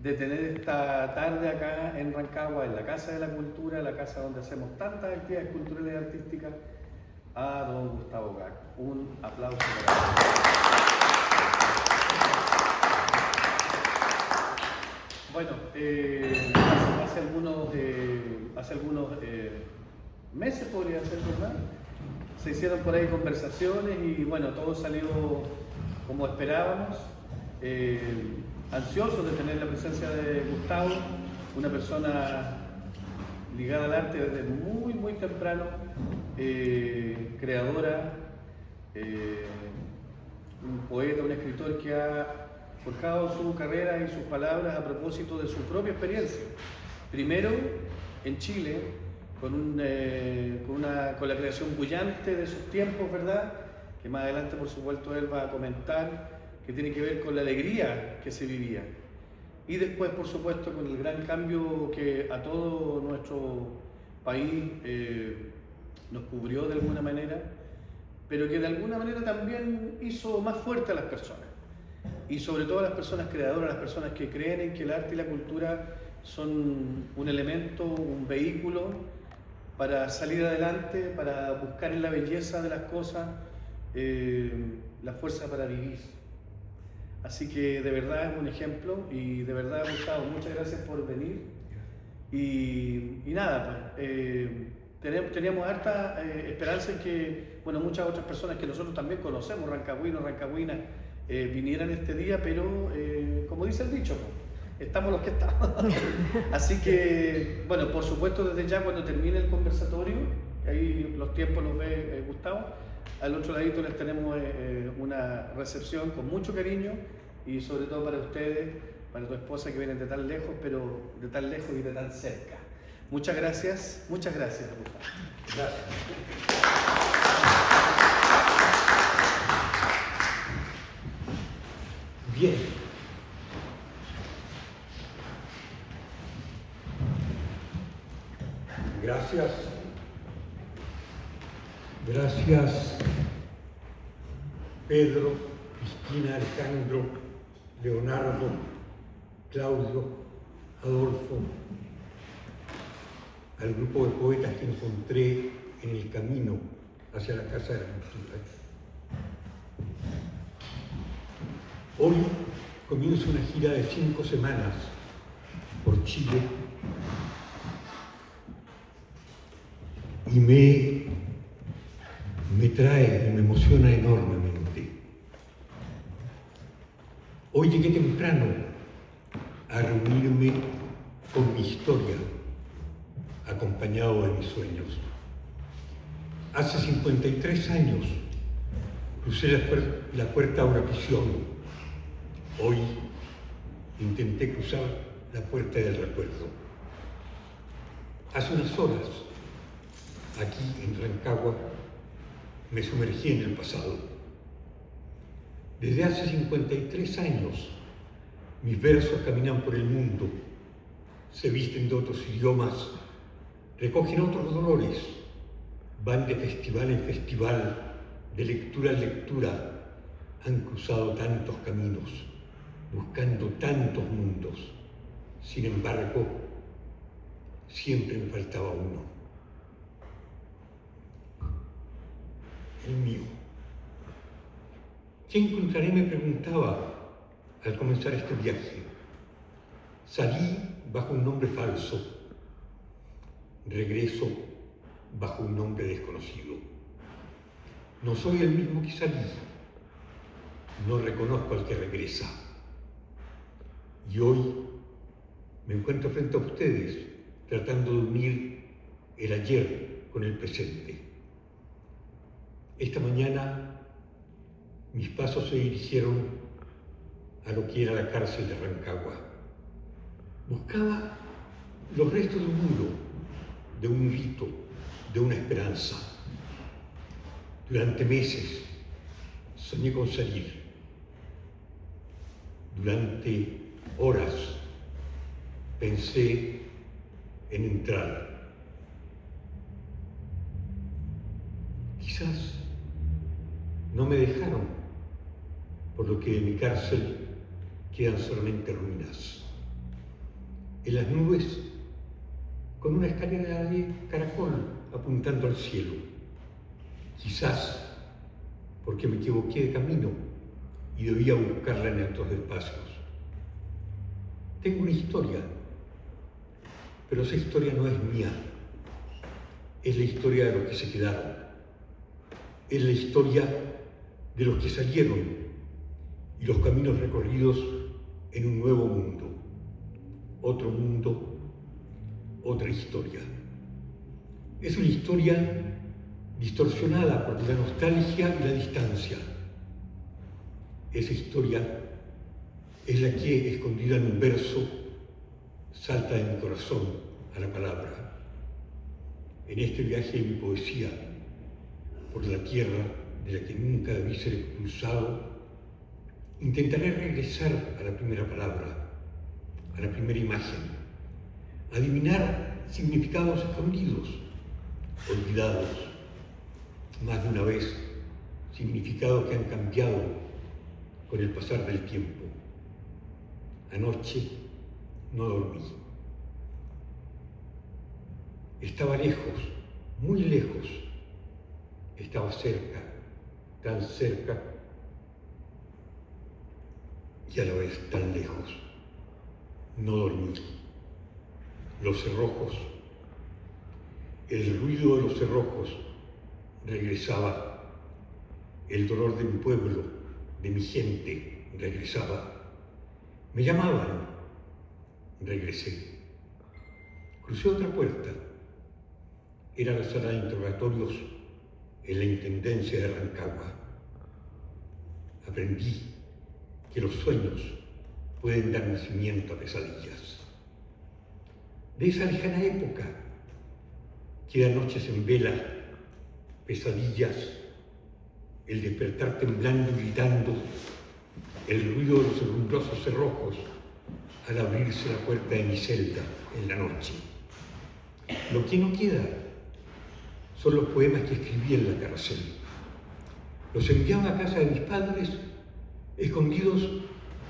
de tener esta tarde acá en Rancagua, en la Casa de la Cultura, la casa donde hacemos tantas actividades culturales y artísticas, a don Gustavo Gac. Un aplauso para él. Bueno, hace algunos meses, podría ser, ¿verdad? Se hicieron por ahí conversaciones y bueno, todo salió como esperábamos. Ansiosos de tener la presencia de Gustavo, una persona ligada al arte desde muy, muy temprano, creadora, un poeta, un escritor que ha forjado su carrera y sus palabras a propósito de su propia experiencia. Primero en Chile, con la creación bullante de sus tiempos, ¿verdad? Que más adelante, por supuesto, él va a comentar, que tiene que ver con la alegría que se vivía. Y después, por supuesto, con el gran cambio que a todo nuestro país nos cubrió de alguna manera, pero que de alguna manera también hizo más fuerte a las personas. Y sobre todo a las personas creadoras, las personas que creen en que el arte y la cultura son un elemento, un vehículo para salir adelante, para buscar en la belleza de las cosas la fuerza para vivir. Así que de verdad es un ejemplo y de verdad, Gustavo, muchas gracias por venir. Y nada, pues teníamos harta esperanza en que, bueno, muchas otras personas que nosotros también conocemos, rancagüinos, rancagüinas, vinieran este día, pero como dice el dicho, pues, estamos los que estamos. Así que, bueno, por supuesto, desde ya cuando termine el conversatorio, ahí los tiempos los ve Gustavo, al otro ladito les tenemos una recepción con mucho cariño y sobre todo para ustedes, para tu esposa que vienen de tan lejos, pero de tan lejos y de tan cerca. Muchas gracias, Gustavo. Gracias. Bien. Gracias. Gracias, Pedro, Cristina, Alejandro, Leonardo, Claudio, Adolfo, al grupo de poetas que encontré en el camino hacia la Casa de la Cultura. Hoy comienzo una gira de 5 semanas por Chile y me trae y me emociona enormemente. Hoy llegué temprano a reunirme con mi historia, acompañado de mis sueños. Hace 53 años crucé la puerta a una prisión. Hoy intenté cruzar la puerta del recuerdo. Hace unas horas, aquí en Rancagua, me sumergí en el pasado. Desde hace 53 años, mis versos caminan por el mundo, se visten de otros idiomas, recogen otros dolores, van de festival en festival, de lectura en lectura, han cruzado tantos caminos, buscando tantos mundos. Sin embargo, siempre me faltaba uno. El mío. ¿Qué encontraré? Me preguntaba al comenzar este viaje. Salí bajo un nombre falso, regreso bajo un nombre desconocido. No soy el mismo que salí, no reconozco al que regresa. Y hoy me encuentro frente a ustedes tratando de unir el ayer con el presente. Esta mañana mis pasos se dirigieron a lo que era la cárcel de Rancagua. Buscaba los restos de un muro, de un rito, de una esperanza. Durante meses soñé con salir. Durante horas pensé en entrar. Quizás no me dejaron, por lo que de mi cárcel quedan solamente ruinas. en las nubes, con una escalera de caracol apuntando al cielo. Quizás porque me equivoqué de camino y debía buscarla en otros espacios. Tengo una historia, pero esa historia no es mía. Es la historia de los que se quedaron. Es la historia de los que salieron y los caminos recorridos en un nuevo mundo. Otro mundo, otra historia. Es una historia distorsionada por la nostalgia y la distancia. Esa historia es la que, escondida en un verso, salta de mi corazón a la palabra. En este viaje de mi poesía por la tierra de la que nunca debí ser expulsado, intentaré regresar a la primera palabra, a la primera imagen, adivinar significados escondidos, olvidados, más de una vez, significados que han cambiado con el pasar del tiempo. Anoche no dormí. Estaba lejos, muy lejos. Estaba cerca, tan cerca y a la vez tan lejos. No dormí. Los cerrojos, el ruido de los cerrojos regresaba. El dolor de mi pueblo, de mi gente, regresaba. Me llamaban, regresé. Crucé otra puerta. Era la sala de interrogatorios en la Intendencia de Rancagua. Aprendí que los sueños pueden dar nacimiento a pesadillas. De esa lejana época quedan noches en vela, pesadillas, el despertar temblando y gritando, el ruido de los rumbrosos cerrojos al abrirse la puerta de mi celda en la noche. Lo que no queda son los poemas que escribí en la cárcel. Los enviaba a casa de mis padres, escondidos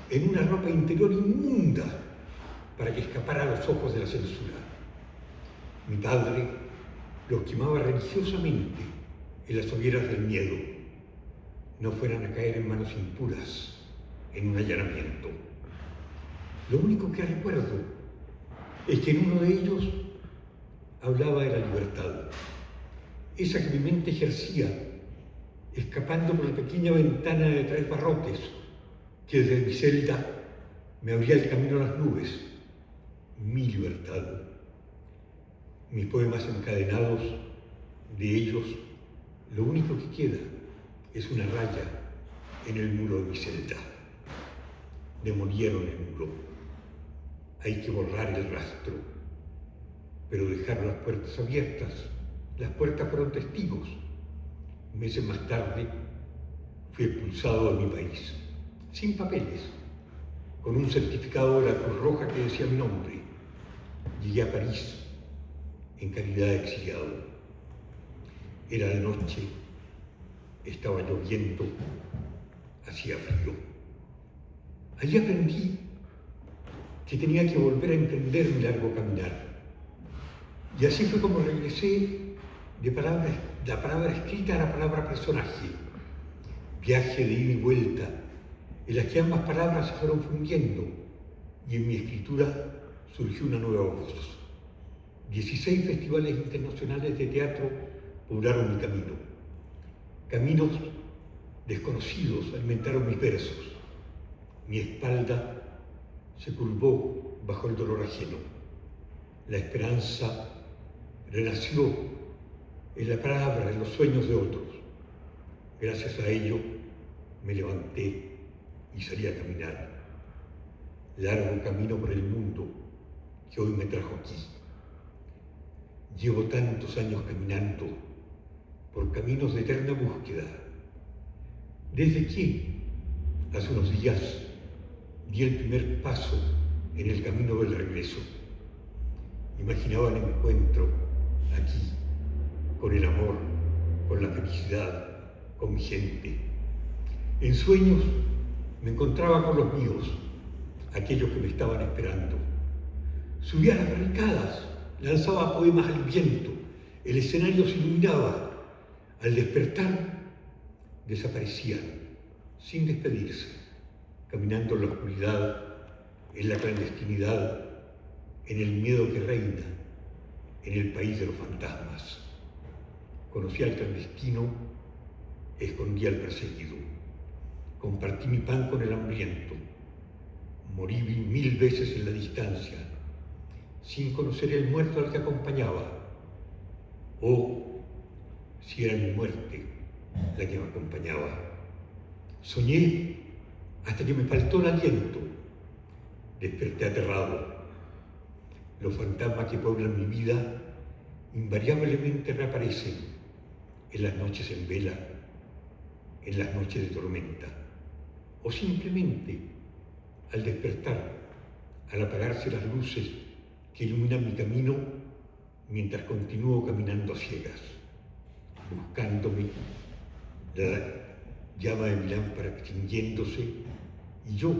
en una ropa interior inmunda, para que escapara a los ojos de la censura. Mi padre los quemaba religiosamente en las hogueras del miedo, no fueran a caer en manos impuras en un allanamiento. Lo único que recuerdo es que en uno de ellos hablaba de la libertad, esa que mi mente ejercía, escapando por la pequeña ventana de 3 barrotes que desde mi celda me abría el camino a las nubes. Mi libertad. Mis poemas encadenados, de ellos, lo único que queda es una raya en el muro de mi celda. Demolieron el muro. Hay que borrar el rastro, pero dejaron las puertas abiertas. Las puertas fueron testigos. Meses más tarde fui expulsado de mi país, sin papeles, con un certificado de la Cruz Roja que decía mi nombre. Llegué a París en calidad de exiliado. Era de noche, estaba lloviendo, hacía frío. Allí aprendí que tenía que volver a emprender mi largo caminar. Y así fue como regresé de la palabra escrita a la palabra personaje. Viaje de ida y vuelta, en las que ambas palabras se fueron fundiendo y en mi escritura surgió una nueva voz. 16 festivales internacionales de teatro poblaron mi camino. Caminos desconocidos alimentaron mis versos. Mi espalda se curvó bajo el dolor ajeno. La esperanza renació en la palabra, en los sueños de otros. Gracias a ello me levanté y salí a caminar. Largo camino por el mundo que hoy me trajo aquí. Llevo tantos años caminando por caminos de eterna búsqueda. Desde que, hace unos días, di el primer paso en el camino del regreso. Imaginaba el encuentro aquí, con el amor, con la felicidad, con mi gente. En sueños me encontraba con los míos, aquellos que me estaban esperando. Subía a las barricadas, lanzaba poemas al viento, el escenario se iluminaba. Al despertar, desaparecían, sin despedirse, caminando en la oscuridad, en la clandestinidad, en el miedo que reina, en el país de los fantasmas. Conocí al clandestino, escondí al perseguido. Compartí mi pan con el hambriento. Morí 1000 veces en la distancia, sin conocer el muerto al que acompañaba. O, si era mi muerte la que me acompañaba. Soñé hasta que me faltó el aliento. Desperté aterrado. Los fantasmas que pueblan mi vida invariablemente reaparecen en las noches en vela, en las noches de tormenta, o simplemente al despertar, al apagarse las luces que iluminan mi camino mientras continúo caminando a ciegas, buscándome, la llama de mi lámpara extinguiéndose, y yo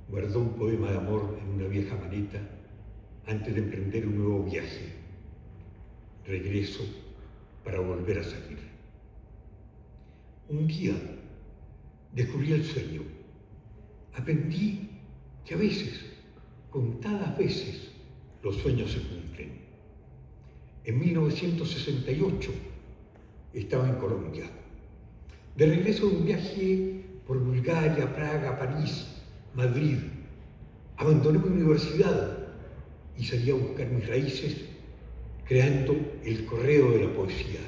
guardo un poema de amor en una vieja maleta antes de emprender un nuevo viaje. Regreso para volver a salir. Un día descubrí el sueño. Aprendí que a veces, contadas veces, los sueños se cumplen. En 1968 estaba en Colombia. De regreso de un viaje por Bulgaria, Praga, París, Madrid, abandoné mi universidad y salí a buscar mis raíces creando el correo de la poesía.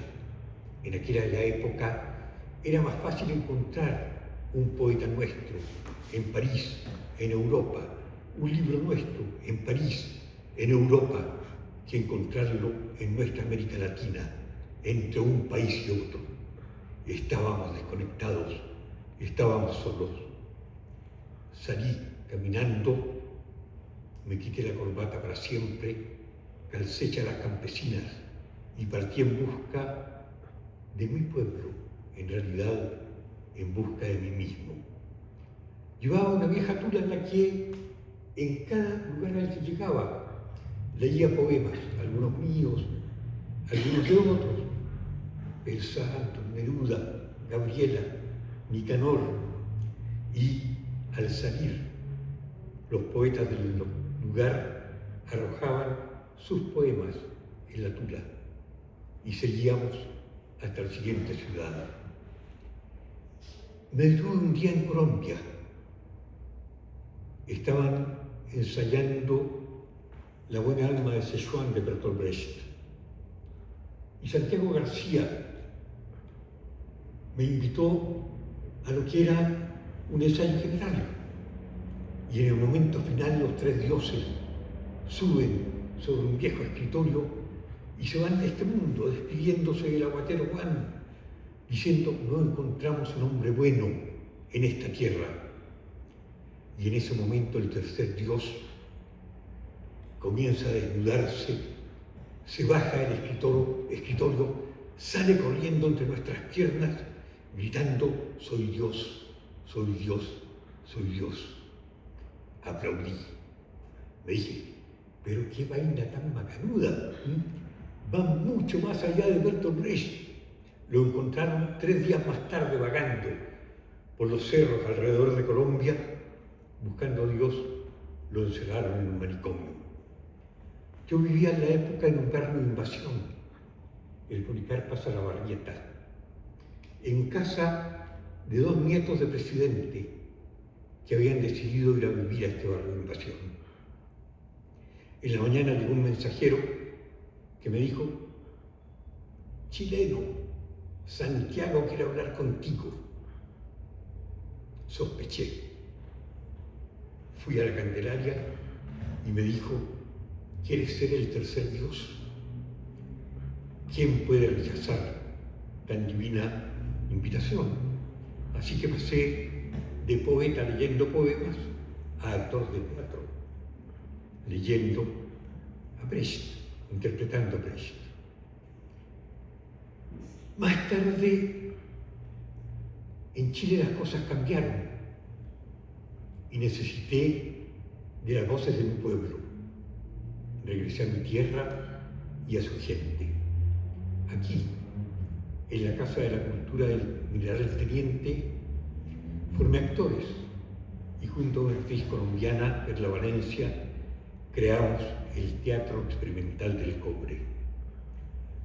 En aquella época era más fácil encontrar un poeta nuestro en París, en Europa, un libro nuestro en París, en Europa, que encontrarlo en nuestra América Latina, entre un país y otro. Estábamos desconectados, estábamos solos. Salí caminando, me quité la corbata para siempre, calcé chalas campesinas y partí en busca de mi pueblo, en realidad en busca de mí mismo. Llevaba una vieja tula en la que, en cada lugar al que llegaba, leía poemas, algunos míos, algunos de otros, El Santo, Neruda, Gabriela, Nicanor, y al salir, los poetas del lugar arrojaban sus poemas en la tula y seguíamos hasta la siguiente ciudad. Me detuve un día en Colombia. Estaban ensayando La buena alma de Szechuan de Bertolt Brecht. Y Santiago García me invitó a lo que era un ensayo general. Y en el momento final los tres dioses suben sobre un viejo escritorio y se van de este mundo, despidiéndose del aguatero Juan, diciendo: no encontramos un hombre bueno en esta tierra. Y en ese momento el tercer dios comienza a desnudarse, se baja del escritorio, sale corriendo entre nuestras piernas, gritando: soy Dios, soy Dios, soy Dios. Aplaudí. Me dije: pero qué vaina tan macanuda, va mucho más allá de Bertolt Brecht. Lo encontraron 3 días más tarde vagando por los cerros alrededor de Colombia, buscando a Dios. Lo encerraron en un manicomio. Yo vivía en la época en un barrio de invasión, el Policarpa Salabarrieta, en casa de 2 nietos de presidente que habían decidido ir a vivir a este barrio de invasión. En la mañana llegó un mensajero que me dijo: chileno, Santiago quiere hablar contigo. Sospeché. Fui a la Candelaria y me dijo: ¿quieres ser el tercer Dios? ¿Quién puede rechazar tan divina invitación? Así que pasé de poeta leyendo poemas a actor de teatro, leyendo a Brecht, interpretando a Brecht. Más tarde, en Chile las cosas cambiaron y necesité de las voces de mi pueblo. regresé a mi tierra y a su gente. Aquí, en la Casa de la Cultura del Mirador del Teniente, formé actores y junto a una actriz colombiana, Perla Valencia, creamos el Teatro Experimental del Cobre.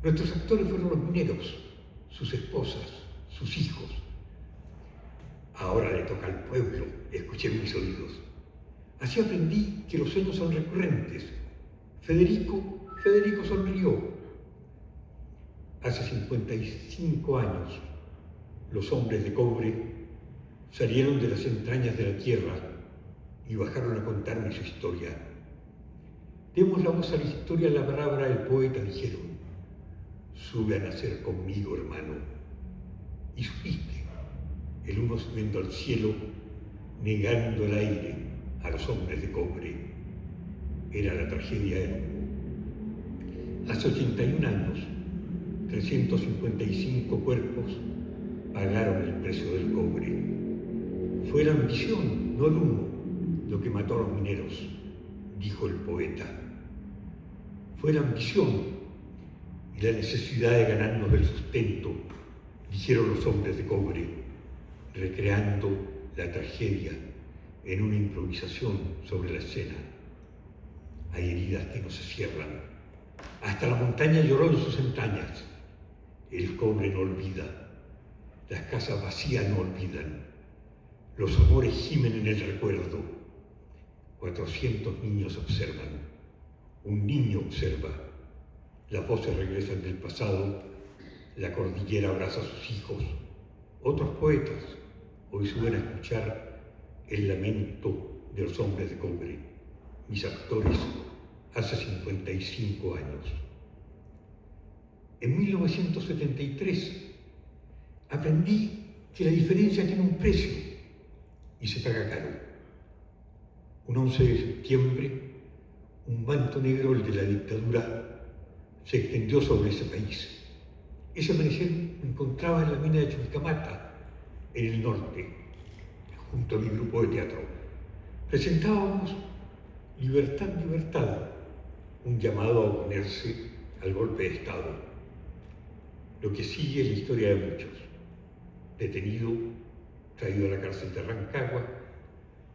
Nuestros actores fueron los mineros, sus esposas, sus hijos. Ahora le toca al pueblo, escuché en mis oídos. Así aprendí que los sueños son recurrentes. Federico sonrió. Hace 55 años, los hombres de cobre salieron de las entrañas de la tierra y bajaron a contarme su historia. Demos la voz a la historia, la palabra del poeta, dijeron. Sube a nacer conmigo, hermano. Y subiste, el uno subiendo al cielo, negando el aire a los hombres de cobre. Era la tragedia del humo. Hace 81 años, 355 cuerpos pagaron el precio del cobre. Fue la ambición, no el humo, lo que mató a los mineros, dijo el poeta. Fue la ambición y la necesidad de ganarnos el sustento, dijeron los hombres de cobre, recreando la tragedia en una improvisación sobre la escena. Hay heridas que no se cierran. Hasta la montaña lloró en sus entrañas. El cobre no olvida. Las casas vacías no olvidan. Los amores gimen en el recuerdo. 400 niños observan. Un niño observa. Las voces regresan del pasado. La cordillera abraza a sus hijos. Otros poetas hoy suben a escuchar el lamento de los hombres de cobre. Mis actores hace 55 años. En 1973 aprendí que la diferencia tiene un precio y se paga caro. Un 11 de septiembre, un manto negro, el de la dictadura, se extendió sobre ese país. Ese amanecer me encontraba en la mina de Chuquicamata, en el norte, junto a mi grupo de teatro. Presentábamos Libertad, Libertad, un llamado a oponerse al golpe de Estado. Lo que sigue es la historia de muchos. Detenido, traído a la cárcel de Rancagua,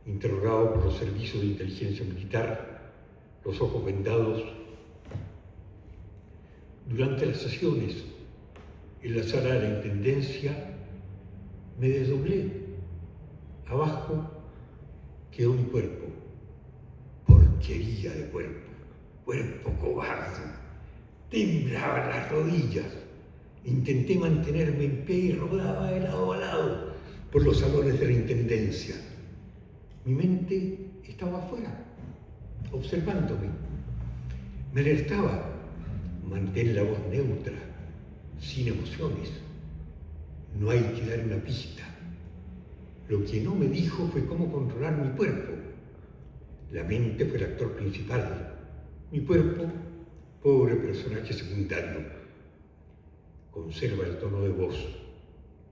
interrogado por los servicios de inteligencia militar, los ojos vendados. Durante las sesiones, en la sala de la Intendencia, me desdoblé. Abajo quedó mi cuerpo. Porquería de cuerpo cobarde. Temblaban las rodillas. Intenté mantenerme en pie y rodaba de lado a lado por los salones de la Intendencia. Mi mente estaba afuera, observándome. Me alertaba. Mantén la voz neutra, sin emociones. No hay que dar una pista. Lo que no me dijo fue cómo controlar mi cuerpo. La mente fue el actor principal. Mi cuerpo, pobre personaje secundario. Conserva el tono de voz,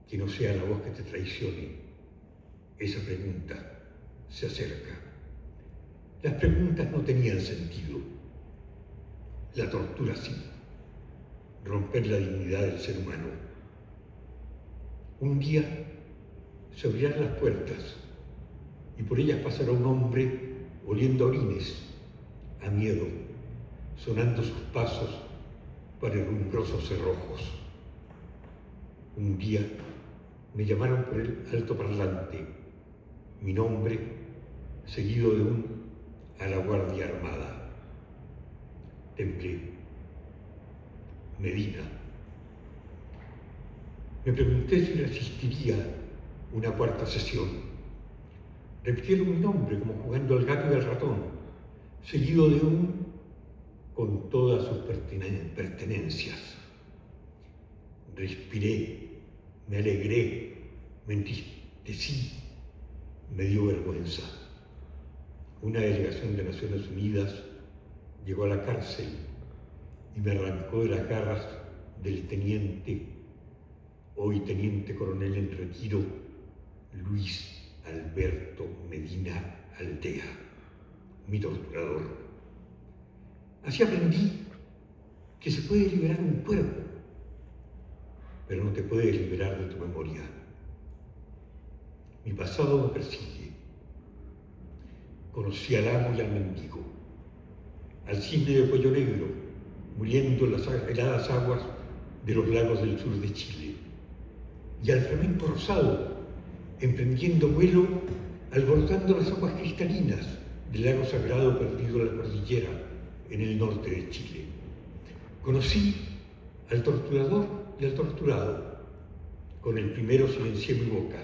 que no sea la voz que te traicione. Esa pregunta se acerca. Las preguntas no tenían sentido. La tortura sí. Romper la dignidad del ser humano. Un día se abrirán las puertas y por ellas pasará un hombre oliendo a orines, a miedo, sonando sus pasos para herrumbrosos cerrojos. Un día me llamaron por el altoparlante, mi nombre seguido de un a la Guardia Armada. Temblé. Medina. Me pregunté si resistiría una cuarta sesión. Repitieron mi nombre como jugando al gato y al ratón, seguido de un con todas sus pertenencias. Respiré, me alegré, me entristecí, me dio vergüenza. Una delegación de Naciones Unidas llegó a la cárcel y me arrancó de las garras del teniente, hoy teniente coronel en retiro, Luis Alberto Medina Aldea, mi torturador. Así aprendí que se puede liberar un cuerpo, pero no te puedes liberar de tu memoria. Mi pasado me persigue. Conocí al amo y al mendigo, al cisne de cuello negro, muriendo en las heladas aguas de los lagos del sur de Chile, y al flamenco rosado, emprendiendo vuelo, alborotando las aguas cristalinas del lago sagrado perdido en la cordillera en el norte de Chile. Conocí al torturador y al torturado. Con el primero silencié mi boca,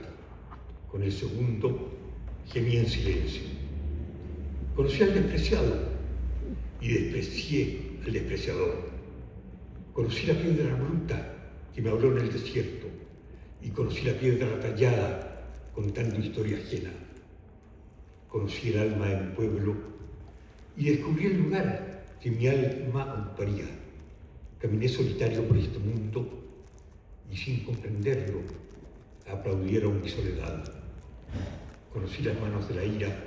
con el segundo gemí en silencio. Conocí al despreciado y desprecié al despreciador. Conocí la piedra bruta que me habló en el desierto y conocí la piedra tallada contando historia ajena. Conocí el alma de mi pueblo y descubrí el lugar que mi alma ocuparía. Caminé solitario por este mundo y sin comprenderlo aplaudieron mi soledad. Conocí las manos de la ira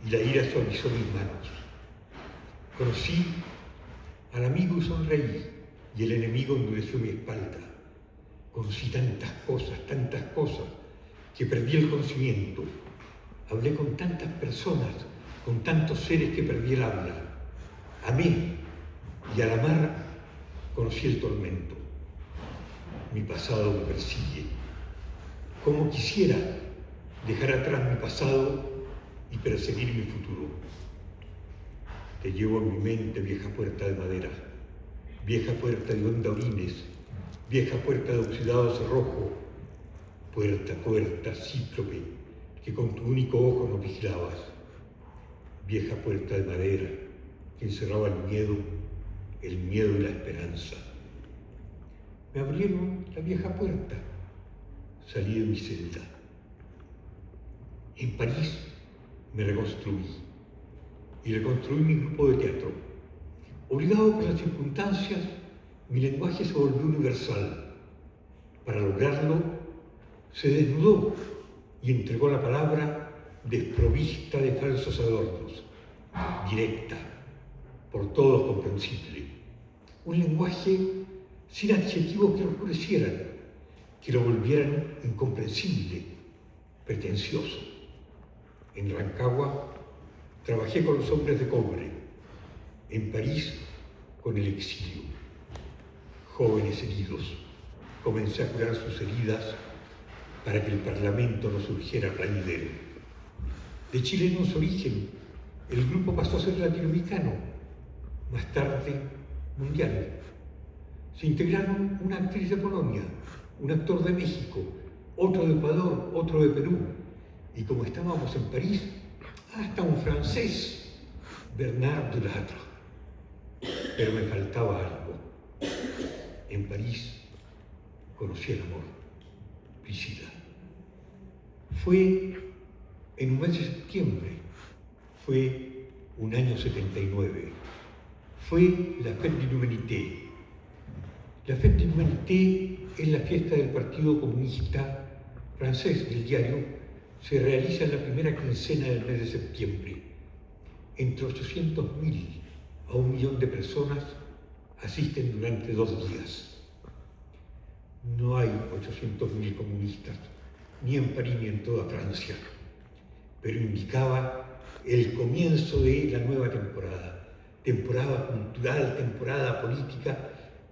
y la ira suavizó mis manos. Conocí al amigo y sonreí y el enemigo endureció mi espalda. Conocí tantas cosas, que perdí el conocimiento. Hablé con tantas personas, con tantos seres que perdí el habla. Amé y al amar conocí el tormento. Mi pasado me persigue. Como quisiera dejar atrás mi pasado y perseguir mi futuro. Te llevo en mi mente, vieja puerta de madera, vieja puerta de onda orines, vieja puerta de oxidado cerrojo, puerta cíclope, que con tu único ojo nos vigilabas, vieja puerta de madera, que encerraba el miedo y la esperanza. Me abrieron la vieja puerta, salí de mi celda. En París me reconstruí y reconstruí mi grupo de teatro. Obligado por las circunstancias, mi lenguaje se volvió universal. Para lograrlo, se desnudó y entregó la palabra desprovista de falsos adornos, directa, por todos comprensible. Un lenguaje sin adjetivos que lo oscurecieran, que lo volvieran incomprensible, pretencioso. En Rancagua trabajé con los hombres de cobre, en París con el exilio. Jóvenes heridos, comencé a curar sus heridas para que el Parlamento no surgiera plañidero. De chilenos origen, el grupo pasó a ser latinoamericano, más tarde mundial. Se integraron una actriz de Polonia, un actor de México, otro de Ecuador, otro de Perú, y como estábamos en París, hasta un francés, Bernard Delattre. Pero me faltaba algo. En París conocí el amor, Priscila. Fue en un mes de septiembre, fue un año 79. Fue la Fête de l'Humanité. La Fête de l'Humanité es la fiesta del Partido Comunista francés del diario. Se realiza en la primera quincena del mes de septiembre. Entre 800.000 a 1 millón de personas asisten durante 2 días. No hay 800.000 comunistas, ni en París ni en toda Francia, pero indicaba el comienzo de la nueva temporada cultural, temporada política.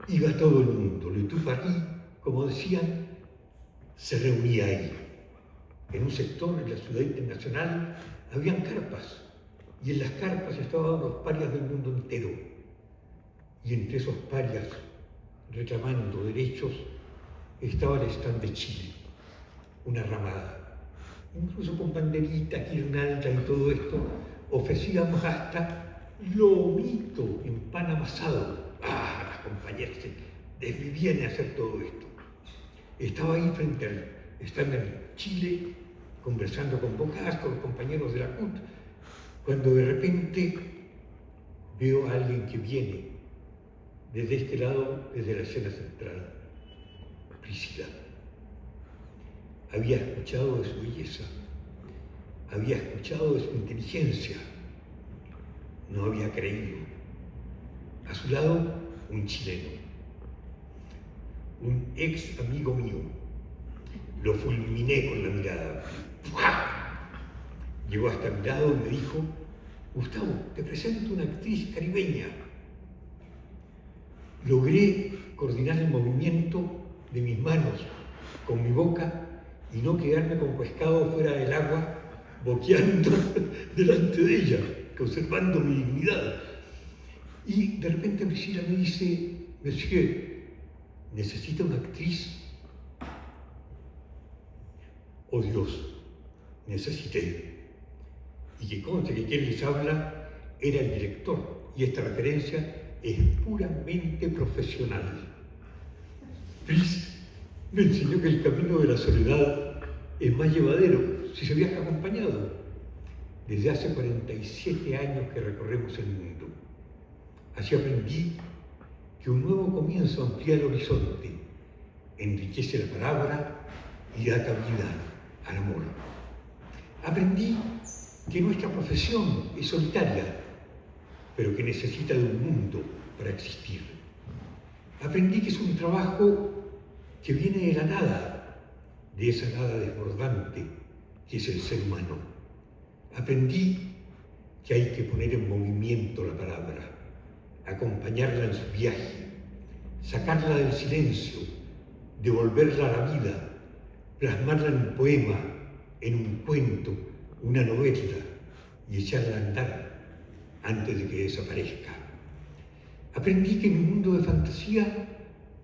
Iba todo el mundo. Le Tout Paris, como decían, se reunía ahí. En un sector, en la ciudad internacional, habían carpas, y en las carpas estaban los parias del mundo entero. Y entre esos parias, reclamando derechos, estaba el stand de Chile, una ramada. Incluso con banderitas, guirnaldas y todo esto, ofrecíamos hasta lomito en pan amasado. Las compañeras se desvivían a hacer todo esto. Estaba ahí frente al stand de Chile, conversando con Bocas, con los compañeros de la CUT, cuando de repente veo a alguien que viene desde este lado, desde la escena central, Priscila. Había escuchado de su belleza, había escuchado de su inteligencia, no había creído, A su lado, un chileno, un ex amigo mío. Lo fulminé con la mirada. ¡Fua! Llegó hasta mi lado y me dijo: Gustavo, te presento una actriz caribeña. Logré coordinar el movimiento de mis manos con mi boca y no quedarme como pescado fuera del agua, boqueando delante de ella, conservando mi dignidad. Y de repente Priscila me dice: Monsieur, ¿necesita una actriz? Oh Dios, necesité. Y que conste que quien les habla era el director, y esta referencia es puramente profesional. Pris me enseñó que el camino de la soledad es más llevadero si se viaja acompañado. Desde hace 47 años que recorremos el mundo. Así aprendí que un nuevo comienzo amplía el horizonte, enriquece la palabra y da cabida al amor. Aprendí que nuestra profesión es solitaria, pero que necesita de un mundo para existir. Aprendí que es un trabajo que viene de la nada, de esa nada desbordante que es el ser humano. Aprendí que hay que poner en movimiento la palabra, acompañarla en su viaje, sacarla del silencio, devolverla a la vida, plasmarla en un poema, en un cuento, una novela, y echarla a andar antes de que desaparezca. Aprendí que mi mundo de fantasía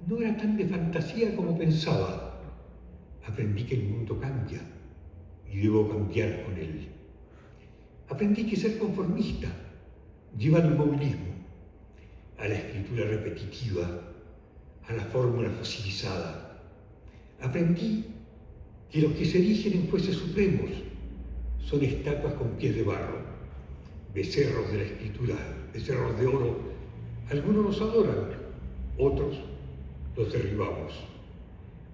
no era tan de fantasía como pensaba. Aprendí que el mundo cambia y debo cambiar con él. Aprendí que ser conformista lleva al inmovilismo, a la escritura repetitiva, a la fórmula fosilizada. Aprendí que los que se erigen en jueces supremos son estatuas con pies de barro, becerros de la escritura, becerros de oro. Algunos los adoran, otros los derribamos.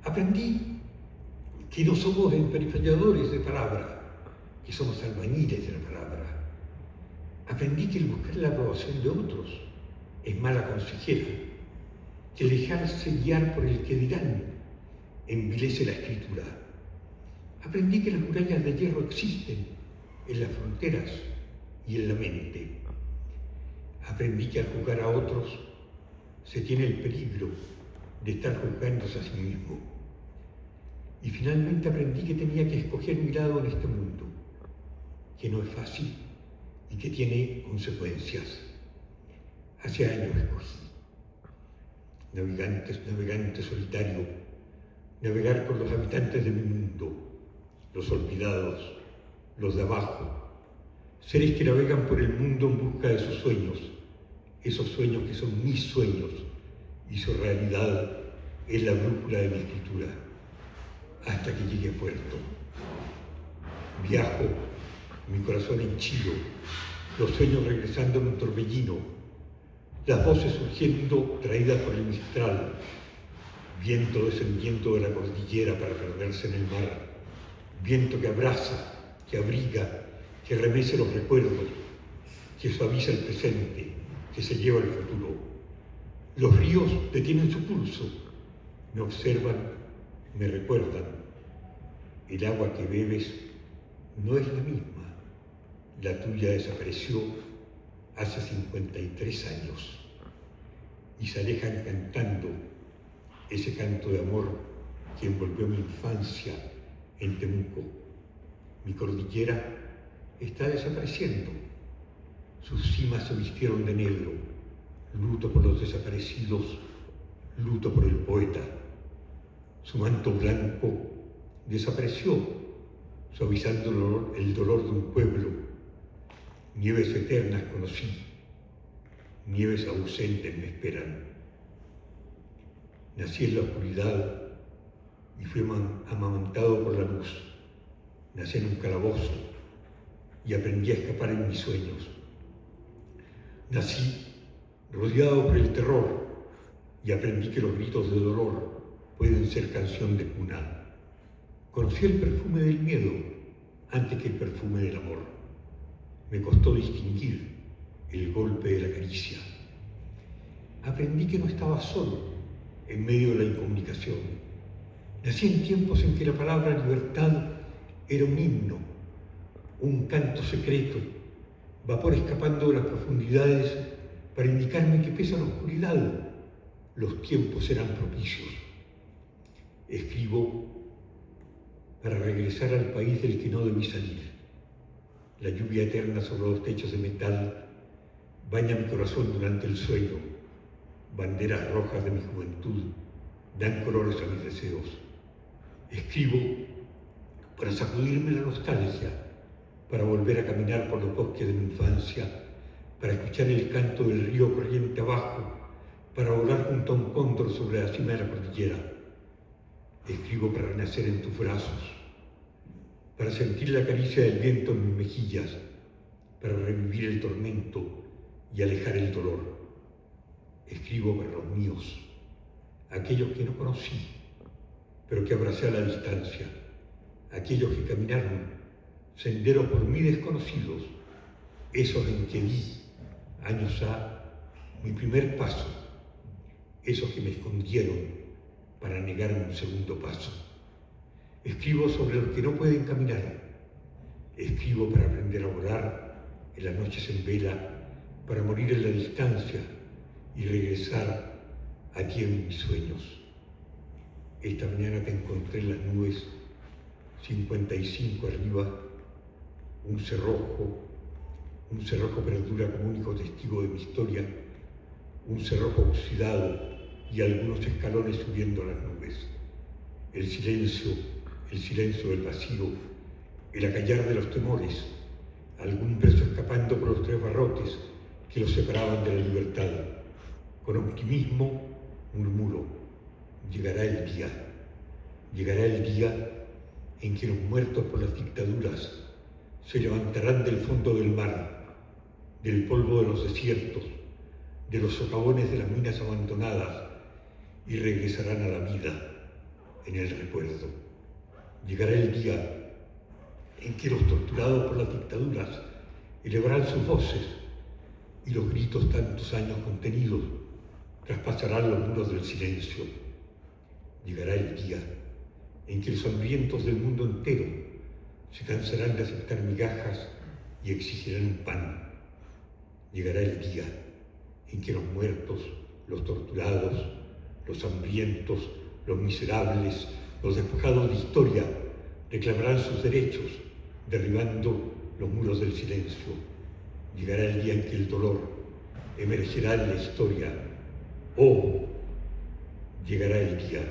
Aprendí que no somos emperifalladores de palabra, que somos albañiles de la palabra. Aprendí que el buscar la aprobación de otros es mala consejera, que el dejarse guiar por el que dirán envilece la escritura. Aprendí que las murallas de hierro existen en las fronteras y en la mente. Aprendí que al juzgar a otros se tiene el peligro de estar juzgándose a sí mismo. Y finalmente aprendí que tenía que escoger mi lado en este mundo, que no es fácil y que tiene consecuencias. Hace años escogí. Navegante solitario, navegar con los habitantes de mi mundo, los olvidados, los de abajo, seres que navegan por el mundo en busca de sus sueños, esos sueños que son mis sueños, y su realidad es la brújula de mi escritura, hasta que llegue a puerto. Viajo, mi corazón henchido, los sueños regresando en un torbellino, las voces surgiendo traídas por el mistral, viento descendiendo de la cordillera para perderse en el mar, viento que abraza, que abriga, que remece los recuerdos, que suaviza el presente, que se lleva el futuro. Los ríos detienen su pulso, me observan, me recuerdan. El agua que bebes no es la misma, la tuya desapareció hace 53 años y se alejan cantando ese canto de amor que envolvió mi infancia en Temuco. Mi cordillera está desapareciendo, sus cimas se vistieron de negro, luto por los desaparecidos, luto por el poeta. Su manto blanco desapareció, suavizando el dolor de un pueblo. Nieves eternas conocí, nieves ausentes me esperan. Nací en la oscuridad y fui amamantado por la luz. Nací en un calabozo y aprendí a escapar en mis sueños. Nací rodeado por el terror y aprendí que los gritos de dolor pueden ser canción de cuna. Conocí el perfume del miedo antes que el perfume del amor. Me costó distinguir el golpe de la caricia. aprendí que no estaba solo en medio de la incomunicación. Nací en tiempos en que la palabra libertad era un himno, un canto secreto, vapor escapando de las profundidades para indicarme que pese a la oscuridad, los tiempos serán propicios. Escribo para regresar al país del que no debí salir. La lluvia eterna sobre los techos de metal baña mi corazón durante el sueño. Banderas rojas de mi juventud dan colores a mis deseos. Escribo para sacudirme la nostalgia, para volver a caminar por los bosques de mi infancia, para escuchar el canto del río corriente abajo, para volar junto a un cóndor sobre la cima de la cordillera. Escribo para renacer en tus brazos, para sentir la caricia del viento en mis mejillas, para revivir el tormento y alejar el dolor. Escribo para los míos, aquellos que no conocí, pero que abracé a la distancia, aquellos que caminaron senderos por mí desconocidos, esos en que di, años ha, mi primer paso, esos que me escondieron para negarme un segundo paso. Escribo sobre los que no pueden caminar. Escribo para aprender a volar en las noches en vela, para morir en la distancia y regresar a ti en mis sueños. Esta mañana te encontré en las nubes, 55 arriba, un cerrojo perdura como único testigo de mi historia, un cerrojo oxidado y algunos escalones subiendo a las nubes. El silencio del vacío, el acallar de los temores, algún preso escapando por los 3 barrotes que los separaban de la libertad. Con optimismo murmuro, llegará el día en que los muertos por las dictaduras se levantarán del fondo del mar, del polvo de los desiertos, de los socavones de las minas abandonadas, y regresarán a la vida en el recuerdo. Llegará el día en que los torturados por las dictaduras elevarán sus voces y los gritos tantos años contenidos traspasarán los muros del silencio. Llegará el día en que los hambrientos del mundo entero se cansarán de aceptar migajas y exigirán un pan. Llegará el día en que los muertos, los torturados, los hambrientos, los miserables, los despojados de historia reclamarán sus derechos, derribando los muros del silencio. Llegará el día en que el dolor emergerá en la historia. Oh, llegará el día.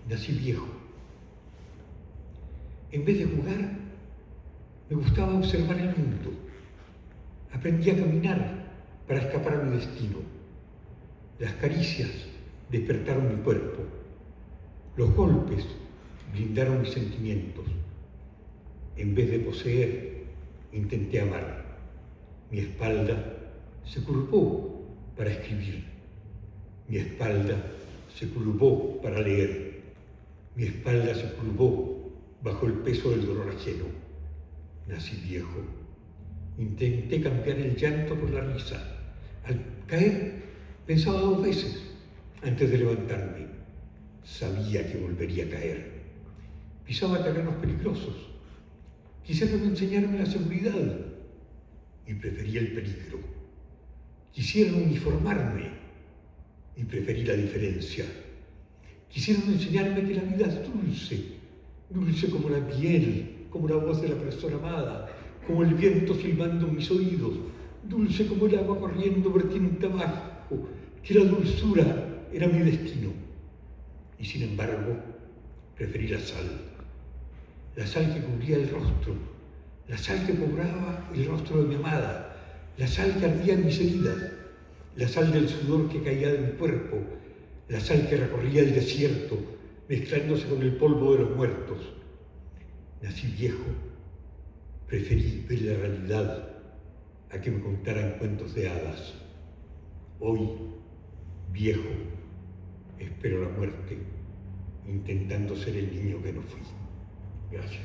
Nací viejo. En vez de jugar, me gustaba observar el mundo. Aprendí a caminar para escapar a mi destino. Las caricias despertaron mi cuerpo. Los golpes blindaron mis sentimientos. En vez de poseer, intenté amar. Mi espalda se curvó para escribir. Mi espalda se curvó para leer. Mi espalda se curvó bajo el peso del dolor ajeno. Nací viejo. Intenté cambiar el llanto por la risa. Al caer, pensaba 2 veces antes de levantarme. Sabía que volvería a caer. Pisaba terrenos peligrosos. Quisieron enseñarme la seguridad y preferí el peligro. Quisieron uniformarme y preferí la diferencia. Quisieron enseñarme que la vida es dulce, dulce como la piel, como la voz de la persona amada, como el viento silbando en mis oídos, dulce como el agua corriendo vertiente abajo, que la dulzura era mi destino. Y sin embargo, preferí la sal que cubría el rostro, la sal que poblaba el rostro de mi amada, la sal que ardía en mis heridas, la sal del sudor que caía de mi cuerpo, la sal que recorría el desierto, mezclándose con el polvo de los muertos. Nací viejo, preferí ver la realidad a que me contaran cuentos de hadas. Hoy, viejo, espero la muerte, intentando ser el niño que no fui. Gracias.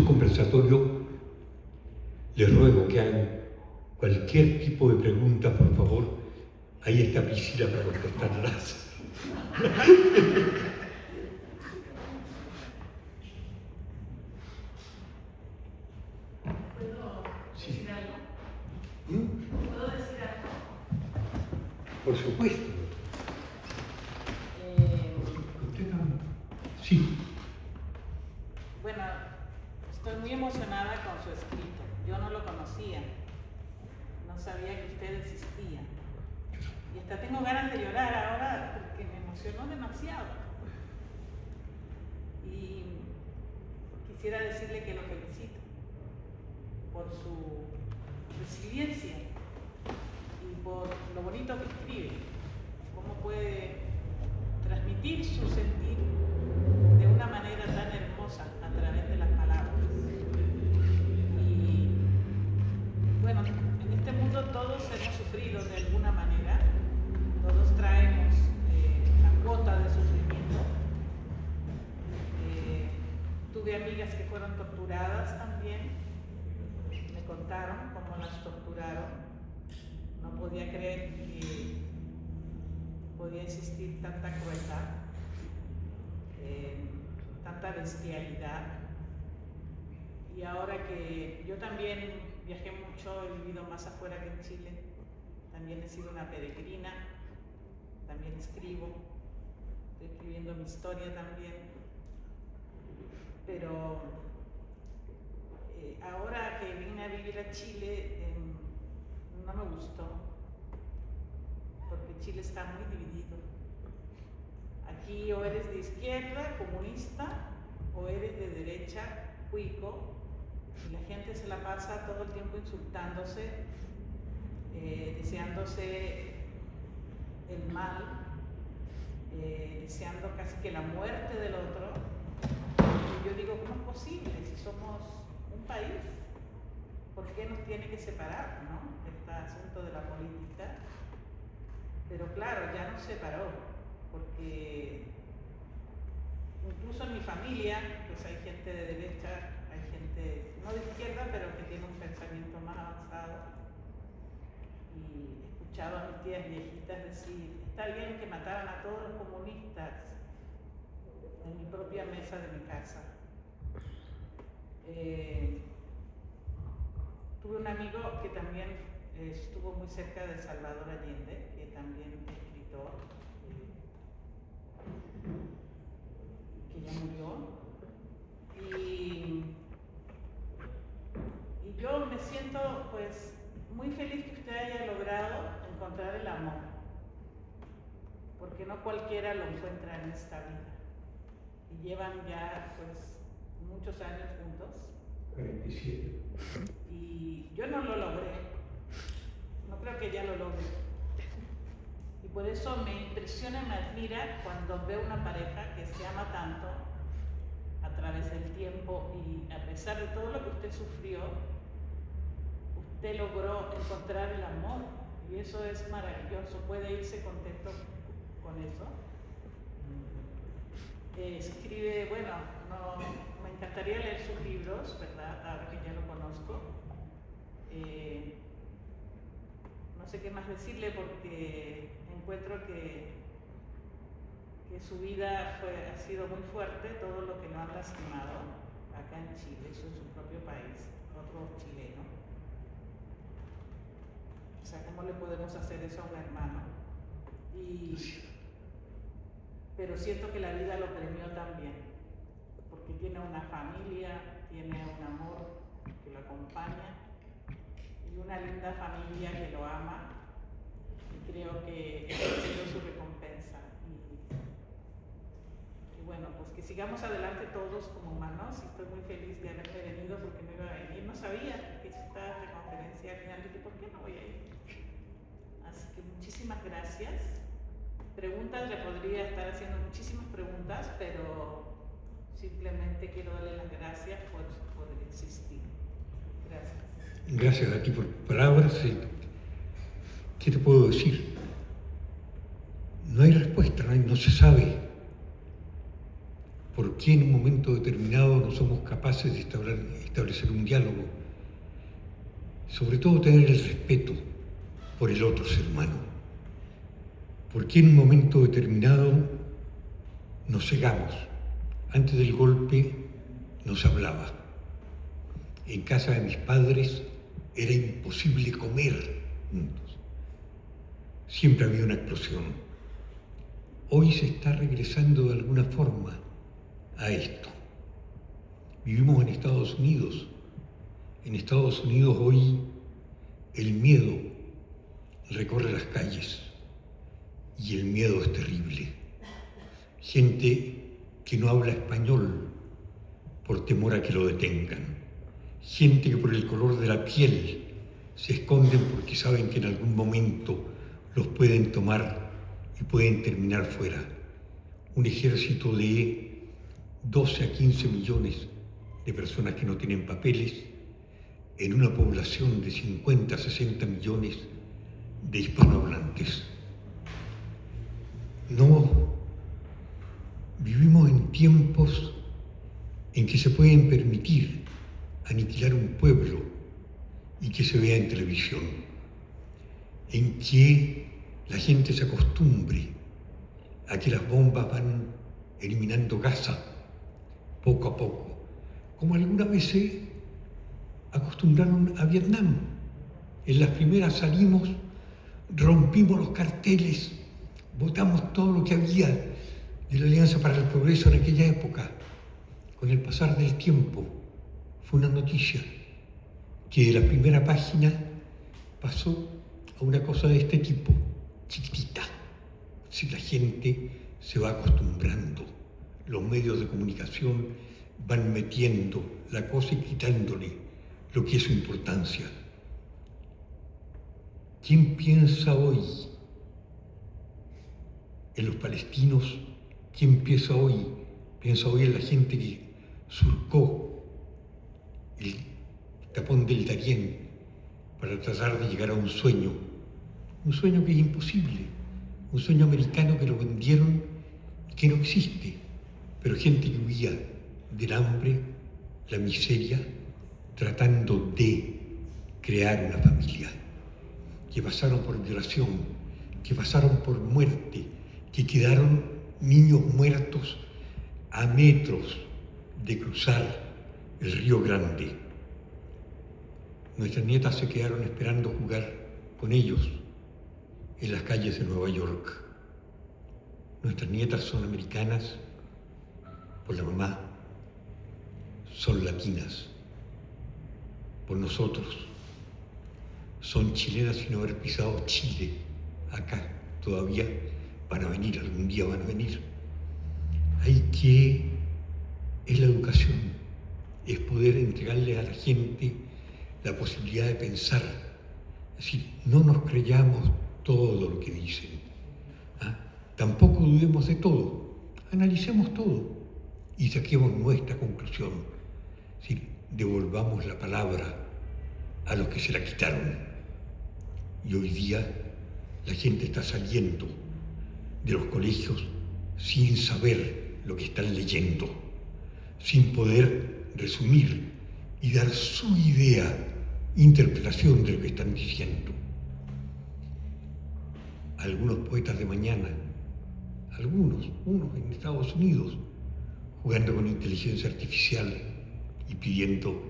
un conversatorio, les ruego que hagan cualquier tipo de pregunta, por favor. Ahí está Priscila para contestarlas. ¿Puedo decir algo? ¿Puedo decir algo? Por supuesto. Sí. Bueno, estoy muy emocionada con su escrito. Yo no lo conocía. No sabía que usted existía. Y hasta tengo ganas de llorar ahora porque me emocionó demasiado. Y quisiera decirle que lo felicito por su resiliencia y por lo bonito que escribe. Cómo puede transmitir su sentir de una manera tan hermosa a través de las palabras. Y bueno, en este mundo todos hemos sufrido de alguna manera, todos traemos la cuota de sufrimiento. Tuve amigas que fueron torturadas también, me contaron cómo las torturaron. No podía creer que podía existir tanta crueldad, tanta bestialidad. Y ahora que yo también viajé mucho, he vivido más afuera que en Chile, también he sido una peregrina, también escribo, estoy escribiendo mi historia también, pero ahora que vine a vivir a Chile no me gustó, porque Chile está muy dividido. Aquí o eres de izquierda, comunista, o eres de derecha, cuico, y la gente se la pasa todo el tiempo insultándose, deseándose el mal, deseando casi que la muerte del otro. Y yo digo, ¿cómo es posible? Si somos un país, ¿por qué nos tiene que separar, no? Este asunto de la política. Pero claro, ya nos separó, porque incluso en mi familia, pues hay gente de derecha, hay gente no de izquierda, pero que tiene un pensamiento más avanzado. Y he escuchado a mis tías viejitas decir, está bien que mataran a todos los comunistas en mi propia mesa de mi casa. Tuve un amigo que también estuvo muy cerca de Salvador Allende, que también es escritor, que ya murió. Y yo me siento pues muy feliz que usted haya logrado encontrar el amor, porque no cualquiera lo encuentra en esta vida. Y llevan ya pues muchos años juntos. 47. Y yo no lo logré, no creo que ella lo logre. Y por eso me impresiona y me admira cuando veo una pareja que se ama tanto a través del tiempo y a pesar de todo lo que usted sufrió, usted logró encontrar el amor. Y eso es maravilloso, puede irse contento con eso. Escribe, bueno, me encantaría leer sus libros, ¿verdad? Ahora que ya lo conozco. No sé qué más decirle porque encuentro que su vida ha sido muy fuerte, todo lo que lo han lastimado acá en Chile, eso en su propio país, otro chileno. O sea, ¿cómo le podemos hacer eso a un hermano? Pero siento que la vida lo premió también, porque tiene una familia, tiene un amor que lo acompaña y una linda familia que lo ama, y creo que esa ha sido su recompensa. Y bueno, pues que sigamos adelante todos como humanos, y estoy muy feliz de haberme venido porque me iba a venir, no sabía que esta conferencia al final dije, ¿por qué no voy a ir? Así que muchísimas gracias. Preguntas, le podría estar haciendo muchísimas preguntas, pero simplemente quiero darle las gracias por existir. Gracias. Gracias a ti por palabras. ¿Qué te puedo decir? No hay respuesta, no se sabe. ¿Por qué en un momento determinado no somos capaces de establecer un diálogo? Sobre todo tener el respeto por el otro ser humano. ¿Por qué en un momento determinado nos cegamos? Antes del golpe no se hablaba. En casa de mis padres era imposible comer juntos. Siempre había una explosión. Hoy se está regresando de alguna forma a esto. Vivimos en Estados Unidos. En Estados Unidos hoy el miedo recorre las calles y el miedo es terrible. Gente que no habla español por temor a que lo detengan. Gente que por el color de la piel se esconden porque saben que en algún momento los pueden tomar y pueden terminar fuera. Un ejército de 12 a 15 millones de personas que no tienen papeles en una población de 50 a 60 millones de hispanohablantes. No vivimos en tiempos en que se pueden permitir aniquilar un pueblo y que se vea en televisión, en que la gente se acostumbre a que las bombas van eliminando Gaza poco a poco, como alguna vez se acostumbraron a Vietnam. En las primeras salimos, rompimos los carteles, botamos todo lo que había de la Alianza para el Progreso en aquella época. Con el pasar del tiempo, fue una noticia que de la primera página pasó a una cosa de este tipo, chiquitita. Si la gente se va acostumbrando, los medios de comunicación van metiendo la cosa y quitándole lo que es su importancia. ¿Quién piensa hoy en los palestinos? ¿Quién piensa hoy? Piensa hoy en la gente que surcó el tapón del Darién para tratar de llegar a un sueño que es imposible, un sueño americano que lo vendieron y que no existe, pero gente que huía del hambre, la miseria, tratando de crear una familia, que pasaron por violación, que pasaron por muerte, que quedaron niños muertos a metros de cruzar el Río Grande. Nuestras nietas se quedaron esperando jugar con ellos en las calles de Nueva York. Nuestras nietas son americanas por la mamá, son latinas por nosotros, son chilenas sin haber pisado Chile acá todavía. Van a venir, algún día van a venir. Es la educación, es poder entregarle a la gente la posibilidad de pensar. Es decir, no nos creyamos todo lo que dicen. Tampoco dudemos de todo, analicemos todo y saquemos nuestra conclusión. Es decir, devolvamos la palabra a los que se la quitaron. Y hoy día la gente está saliendo de los colegios sin saber lo que están leyendo, sin poder resumir y dar su idea, interpretación de lo que están diciendo. Algunos poetas de mañana, unos en Estados Unidos, jugando con inteligencia artificial y pidiendo,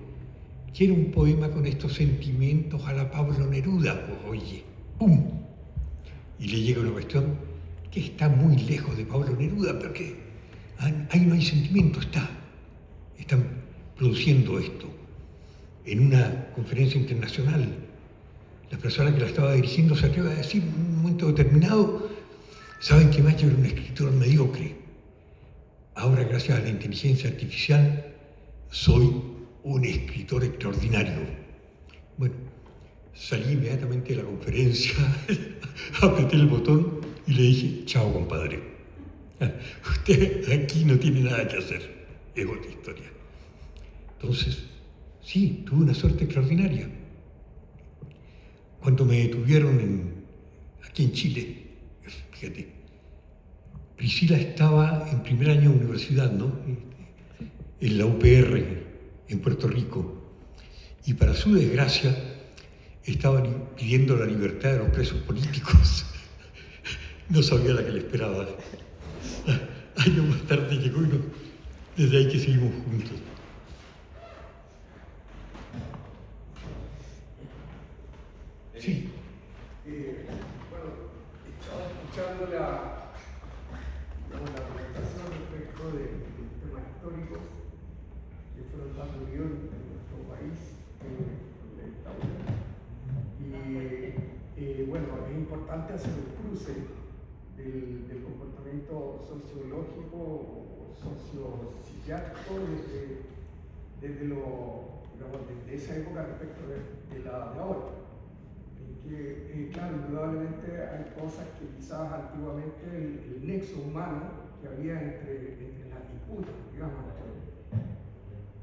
quiero un poema con estos sentimientos a la Pablo Neruda, pues oye, ¡pum! Y le llega una cuestión que está muy lejos de Pablo Neruda, pero que ahí no hay sentimiento, están produciendo esto. En una conferencia internacional, la persona que la estaba dirigiendo se atreve a decir en un momento determinado, saben que Macho era un escritor mediocre. Ahora, gracias a la inteligencia artificial, soy un escritor extraordinario. Bueno, salí inmediatamente de la conferencia, apreté el botón y le dije, chao compadre, usted aquí no tiene nada que hacer, es otra historia. Entonces, sí, tuve una suerte extraordinaria. Cuando me detuvieron aquí en Chile, fíjate, Priscila estaba en primer año de universidad, ¿no? En la UPR, en Puerto Rico. Y para su desgracia, estaba pidiendo la libertad de los presos políticos. No sabía la que le esperaba. Años más tarde llegó y desde ahí que seguimos juntos. Sí. Bueno, estaba escuchando la presentación respecto del tema histórico que fueron tan unidos en nuestro país, en la dictadura. Y bueno, es importante hacer un cruce del comportamiento sociológico o sociopsiquiátrico desde esa época respecto de la de ahora. Claro, indudablemente hay cosas que quizás antiguamente el nexo humano que había entre las disputas, digamos,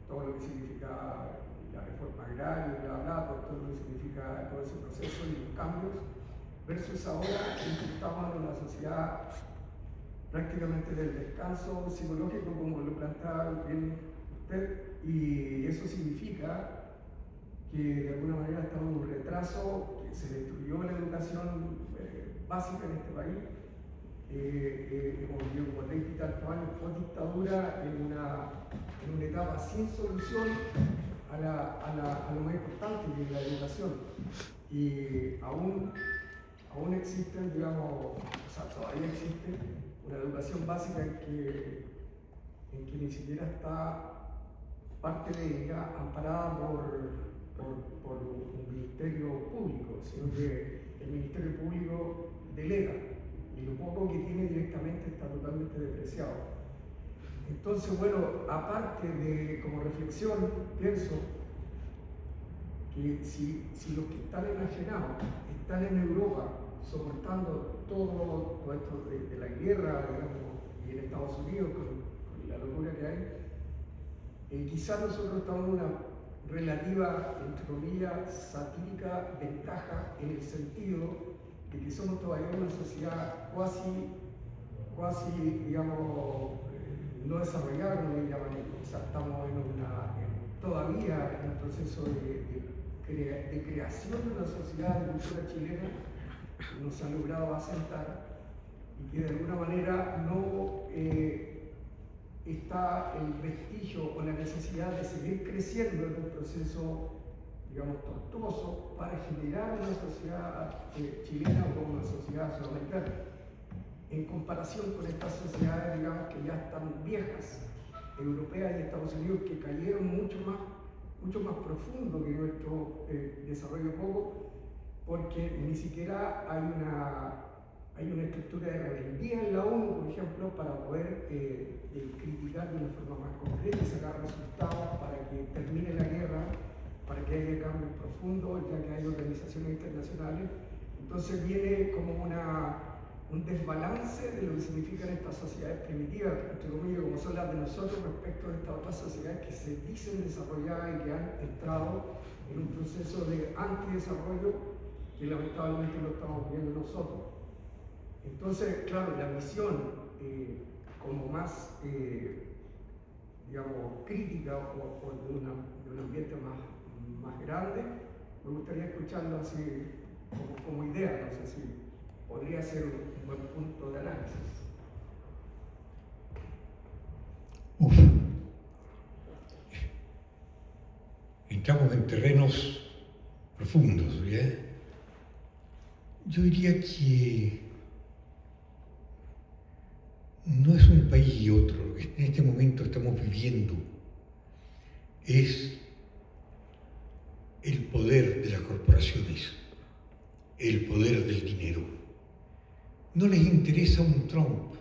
todo lo que significa la reforma agraria, todo lo que significa todo ese proceso y los cambios, versus ahora en que estamos en una sociedad prácticamente del descanso psicológico, como lo planteaba bien usted, y eso significa que de alguna manera estamos en un retraso, que se destruyó la educación básica en este país. Hemos vivido como 30 y tantos años post dictadura en una etapa sin solución a lo más importante, que es la educación. Y aún existen, digamos, o sea, todavía existe una educación básica en que ni siquiera está parte de ella amparada por un ministerio público, sino que el ministerio público delega y lo poco que tiene directamente está totalmente depreciado. Entonces, bueno, aparte de como reflexión, pienso que si los que están enajenados están en Europa soportando todo esto de la guerra, digamos, y en Estados Unidos con la locura que hay, quizás nosotros estamos en una relativa, entre comillas, satírica ventaja en el sentido de que somos todavía una sociedad cuasi digamos, no desarrollada, como le llaman ellos. O sea, estamos todavía en un proceso de creación de una sociedad de cultura chilena que nos ha logrado asentar y que de alguna manera no está el vestigio o la necesidad de seguir creciendo en un proceso, digamos, tortuoso para generar una sociedad chilena o una sociedad sudamericana. En comparación con estas sociedades, digamos, que ya están viejas, europeas y Estados Unidos, que cayeron mucho más profundo que nuestro desarrollo poco, porque ni siquiera hay una estructura de rebeldía en la ONU, por ejemplo, para poder criticar de una forma más concreta y sacar resultados para que termine la guerra, para que haya cambios profundos, ya que hay organizaciones internacionales. Entonces viene como un desbalance de lo que significan estas sociedades primitivas, entre comillas, como son las de nosotros respecto a estas otras sociedades que se dicen desarrolladas y que han entrado en un proceso de antidesarrollo que lamentablemente lo estamos viendo nosotros. Entonces, claro, la visión como más, digamos, crítica o de un ambiente más grande, me gustaría escucharlo así como idea, no sé si podría ser un buen punto de análisis. Entramos en terrenos profundos, ¿bien? Yo diría que no es un país y otro. Lo que en este momento estamos viviendo es el poder de las corporaciones, el poder del dinero. No les interesa un Trump,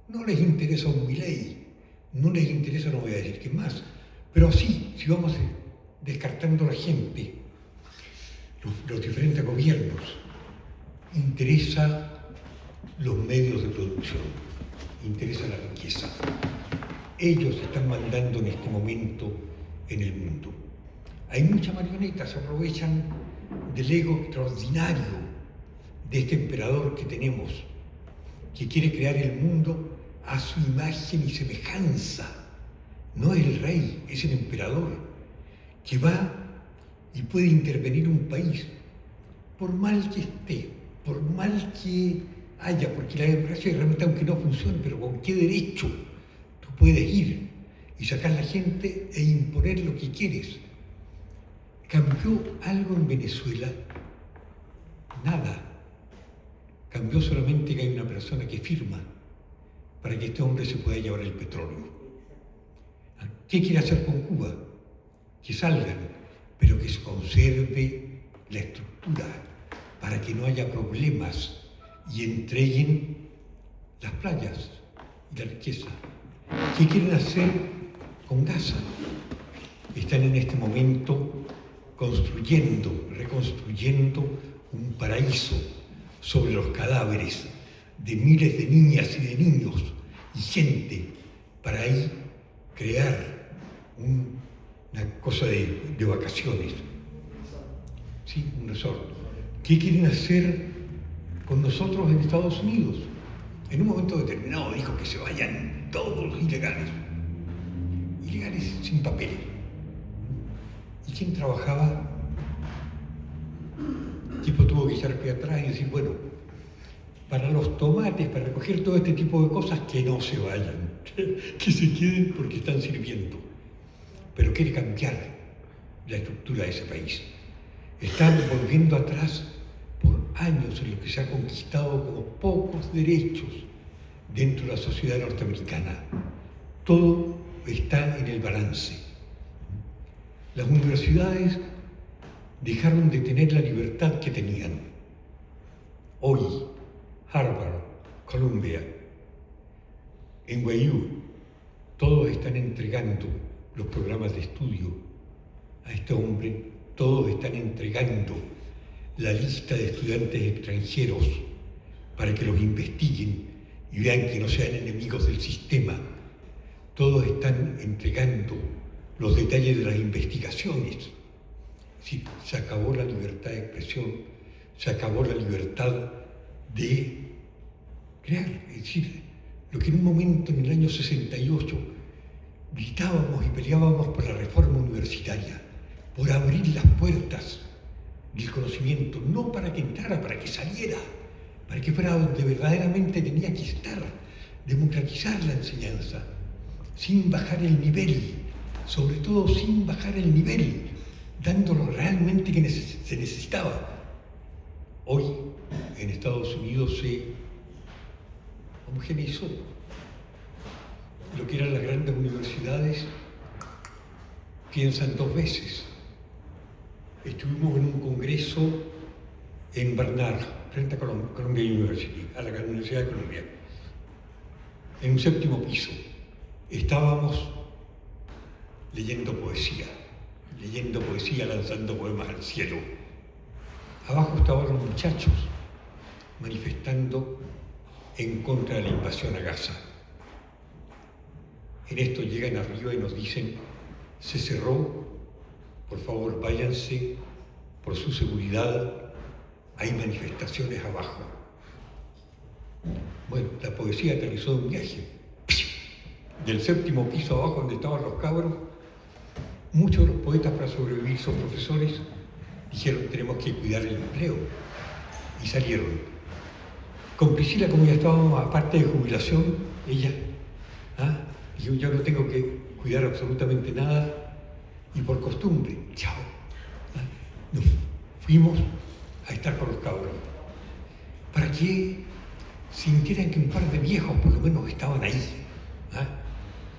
no les interesa un Milei, no les interesa, no voy a decir qué más, pero sí, si vamos descartando a la gente, los diferentes gobiernos, interesa los medios de producción, interesa la riqueza. Ellos están mandando en este momento en el mundo. Hay muchas marionetas, se aprovechan del ego extraordinario de este emperador que tenemos, que quiere crear el mundo a su imagen y semejanza. No es el rey, es el emperador, que va y puede intervenir un país, por mal que esté, por mal que haya, porque la democracia realmente, aunque no funcione, pero ¿con qué derecho tú puedes ir y sacar a la gente e imponer lo que quieres? ¿Cambió algo en Venezuela? Nada. Cambió solamente que hay una persona que firma para que este hombre se pueda llevar el petróleo. ¿Qué quiere hacer con Cuba? Que salgan, pero que se conserve la estructura para que no haya problemas y entreguen las playas y la riqueza. ¿Qué quieren hacer con Gaza? Están en este momento reconstruyendo un paraíso sobre los cadáveres de miles de niñas y de niños y gente para ahí crear una cosa de vacaciones. Sí, un resort. ¿Qué quieren hacer con nosotros en Estados Unidos? En un momento determinado dijo que se vayan todos los ilegales sin papel. ¿Y quién trabajaba? El tipo tuvo que echar pie atrás y decir, bueno, para los tomates, para recoger todo este tipo de cosas, que no se vayan, que se queden porque están sirviendo. Pero quiere cambiar la estructura de ese país. Están volviendo atrás por años en los que se ha conquistado como pocos derechos dentro de la sociedad norteamericana. Todo está en el balance. Las universidades dejaron de tener la libertad que tenían. Hoy, Harvard, Columbia, NYU, todos están entregando los programas de estudio a este hombre, todos están entregando la lista de estudiantes extranjeros para que los investiguen y vean que no sean enemigos del sistema. Todos están entregando los detalles de las investigaciones. Sí, se acabó la libertad de expresión, se acabó la libertad de crear. Es decir, lo que en un momento, en el año 68, gritábamos y peleábamos por la reforma universitaria, por abrir las puertas del conocimiento, no para que entrara, para que saliera, para que fuera donde verdaderamente tenía que estar, democratizar la enseñanza, sin bajar el nivel, sobre todo sin bajar el nivel, dándolo realmente que se necesitaba. Hoy en Estados Unidos se homogeneizó lo que eran las grandes universidades, piensan dos veces. Estuvimos en un congreso en Barnard, frente a Columbia University, a la Universidad de Columbia, en un 7º piso. Estábamos leyendo poesía, lanzando poemas al cielo. Abajo estaban los muchachos manifestando en contra de la invasión a Gaza. En esto llegan arriba y nos dicen, se cerró, por favor váyanse por su seguridad, hay manifestaciones abajo. Bueno, la poesía aterrizó de un viaje. Del 7º piso abajo donde estaban los cabros, muchos de los poetas, para sobrevivir, son profesores, dijeron tenemos que cuidar el empleo y salieron. Con Priscila, como ya estábamos aparte de jubilación, ella, dijo, yo no tengo que cuidar absolutamente nada y por costumbre, chao. Nos fuimos a estar con los cabros para que sintieran que un par de viejos por lo menos estaban ahí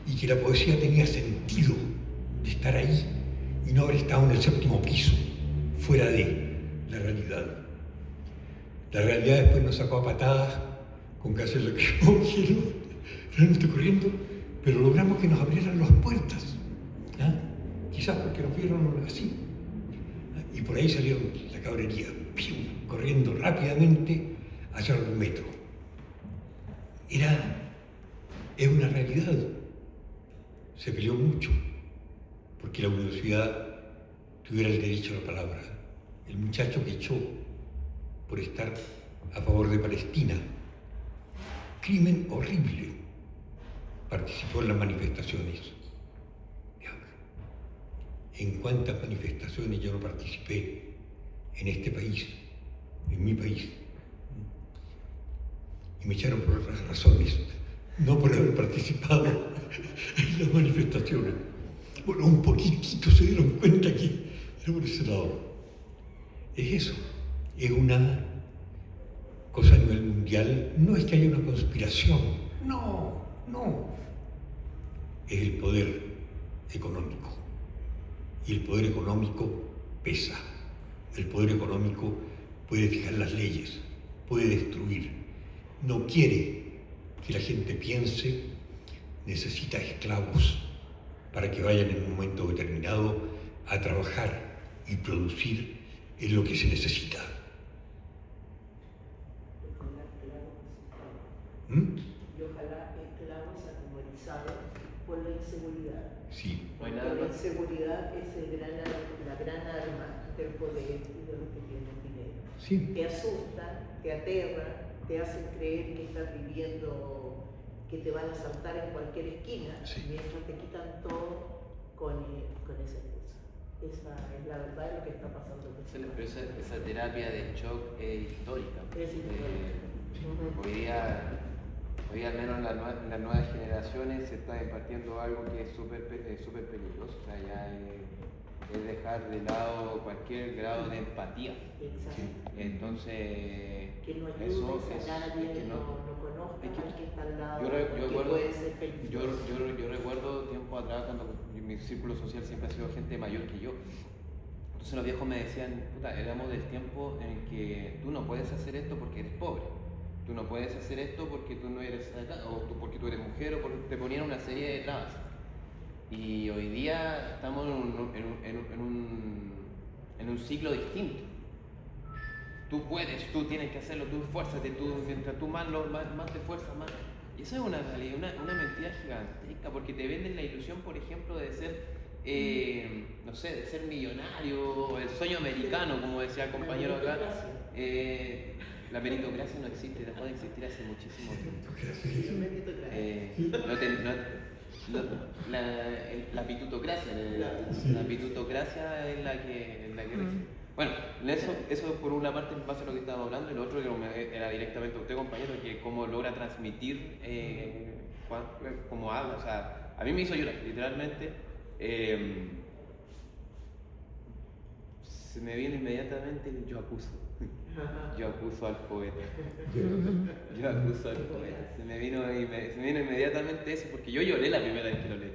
y que la poesía tenía sentido de estar ahí y no haber estado en el 7º piso, fuera de la realidad. La realidad después nos sacó a patadas con que hacer lo que quiero, realmente corriendo, pero logramos que nos abrieran las puertas, quizás porque nos vieron así. Y por ahí salieron la cabrería, corriendo rápidamente hacia el metro. Es una realidad. Se peleó mucho porque la universidad tuviera el derecho a la palabra. El muchacho que echó por estar a favor de Palestina. Crimen horrible, participó en las manifestaciones. ¿En cuántas manifestaciones yo no participé en este país, en mi país? Y me echaron por otras razones, no por haber participado en las manifestaciones. Bueno, un poquitito se dieron cuenta que era por ese lado. Es eso, es una cosa a nivel mundial. No es que haya una conspiración, no. Es el poder económico. Y el poder económico pesa. El poder económico puede fijar las leyes, puede destruir. No quiere que la gente piense, necesita esclavos para que vayan en un momento determinado a trabajar y producir en lo que se necesita. Y ojalá esclavos atemorizados por la inseguridad. Sí. Porque la inseguridad es la gran arma del poder y de los que tienen dinero. Sí. Te asustan, te aterran, te hacen creer que estás viviendo, que te van a asaltar en cualquier esquina, Sí. mientras te quitan todo con esa excusa. Esa es la verdad de lo que está pasando. Pero esa terapia de shock es histórica. Es histórica. Hoy al menos en las nuevas generaciones se está impartiendo algo que es súper peligroso. O sea, ya es dejar de lado cualquier grado de empatía. Exacto. Entonces, Que no eso ayudes a nadie, que no conozcas al que está al lado, yo recuerdo tiempo atrás cuando mi círculo social siempre ha sido gente mayor que yo. Entonces los viejos me decían, puta, éramos del tiempo en que tú no puedes hacer esto porque eres pobre. Tú no puedes hacer esto porque tú no eres acá, o porque tú eres mujer, o porque te ponían una serie de trabas. Y hoy día estamos en un ciclo distinto. Tú puedes, tú tienes que hacerlo, tú esfuérzate, mientras tú más te esfuerzas, más. Y eso es una realidad, una mentira gigantesca, porque te venden la ilusión, por ejemplo, de ser, no sé, de ser millonario, o el sueño americano, como decía el compañero acá. La meritocracia no existe, dejó de existir hace muchísimo tiempo. La pitutocracia, la pitutocracia es la que bueno, eso por una parte en base a lo que estábamos hablando, y lo otro que era directamente a usted, compañero, que cómo logra transmitir cómo habla. O sea, a mí me hizo llorar, literalmente. Se me viene inmediatamente el yo acuso. Yo acuso al poeta. Yo acuso al poeta. Se me vino inmediatamente eso, porque yo lloré la primera vez que lo leí.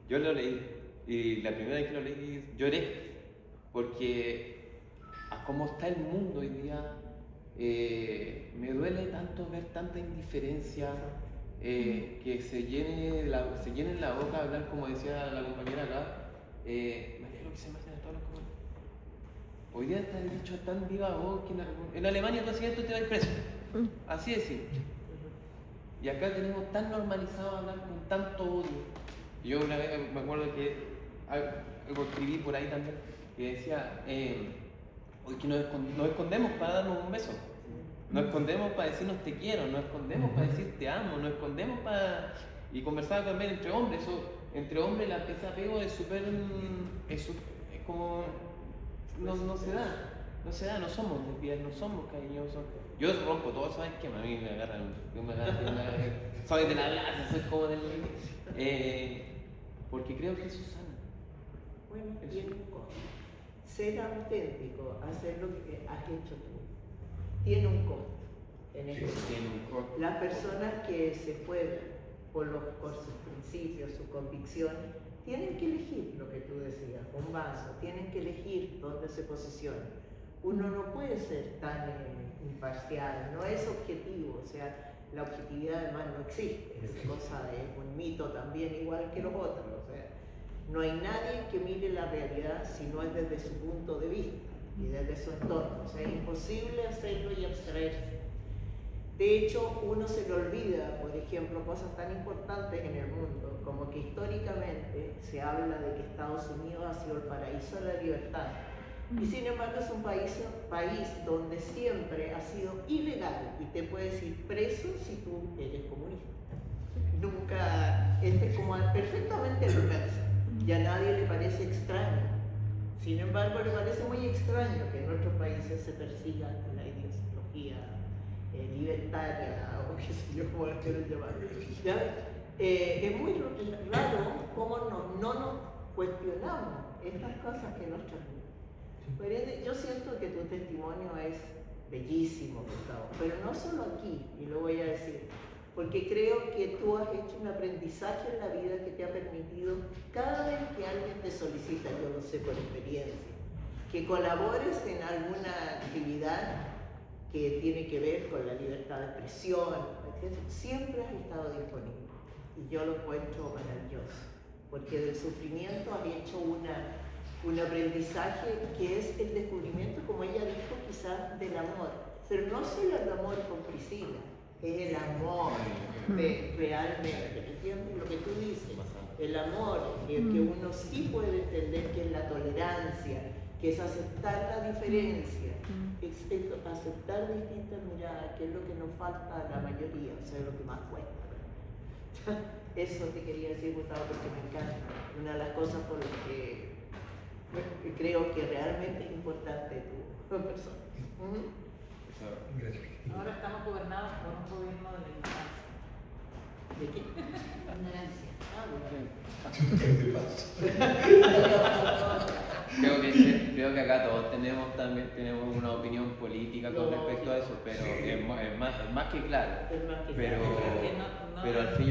Yo lo leí. Y la primera vez que lo leí lloré. Porque a cómo está el mundo hoy día, me duele tanto ver tanta indiferencia, que se llenen la boca a hablar, como decía la compañera acá. Me alegro que se maten a todos los comunes. Hoy día está el dicho tan viva voz que en Alemania tú hacías esto y te vas preso. Así es simple. Y acá tenemos tan normalizado hablar con tanto odio. Yo una vez me acuerdo que algo escribí por ahí también, que decía, hoy que nos escondemos para darnos un beso. Nos escondemos para decirnos te quiero, nos escondemos para decir te amo, nos escondemos para... Y conversaba también entre hombres, entre hombres ese apego es súper... es como... No se da, no somos desviados, no somos cariñosos. Yo rompo todos esos esquemas, a mí me agarran, soy de la plaza, soy como del... porque creo que eso sana. Bueno, tiene un costo. Ser auténtico, hacer lo que has hecho tú, tiene un costo. Tiene un costo. Las personas que se pueden por sus principios, sus convicciones, tienen que elegir lo que tú decías, un vaso, tienen que elegir dónde se posicionan. Uno no puede ser tan imparcial, no es objetivo, o sea, la objetividad además no existe, esa cosa es un mito también igual que los otros, o sea, no hay nadie que mire la realidad si no es desde su punto de vista y desde su entorno, o sea, es imposible hacerlo y abstraerse. De hecho, uno se le olvida, por ejemplo, cosas tan importantes en el mundo, como que históricamente se habla de que Estados Unidos ha sido el paraíso de la libertad. Y sin embargo es un país donde siempre ha sido ilegal y te puedes ir preso si tú eres comunista. nunca, es como perfectamente al revés, y a nadie le parece extraño. Sin embargo, le parece muy extraño que en otros países se persiga la ideología libertaria, o qué sé yo, como la quieren llamar. ¿Ya? Es muy raro cómo no nos cuestionamos estas cosas que nos transmiten. Yo siento que tu testimonio es bellísimo, Gustavo, pero no solo aquí, y lo voy a decir, porque creo que tú has hecho un aprendizaje en la vida que te ha permitido, cada vez que alguien te solicita, yo lo sé por experiencia, que colabores en alguna actividad que tiene que ver con la libertad de expresión, siempre has estado disponible. Y yo lo encuentro maravilloso, porque del sufrimiento has hecho un aprendizaje que es el descubrimiento, como ella dijo, quizás del amor, pero no solo el amor con Priscila, es el amor de realmente, ¿entiendes lo que tú dices? El amor que uno sí puede entender, que es la tolerancia, que es aceptar la diferencia, es aceptar distintas miradas, que es lo que nos falta a la mayoría, o sea, es lo que más cuesta. Eso te quería decir, Gustavo, porque me encanta. Una de las cosas por las que creo que realmente es importante tu persona. Gracias. Ahora estamos gobernados por un gobierno de la ignorancia. ¿De qué? Ignorancia. Creo que acá todos tenemos una opinión política con respecto a eso, pero es más que claro. Pero al fin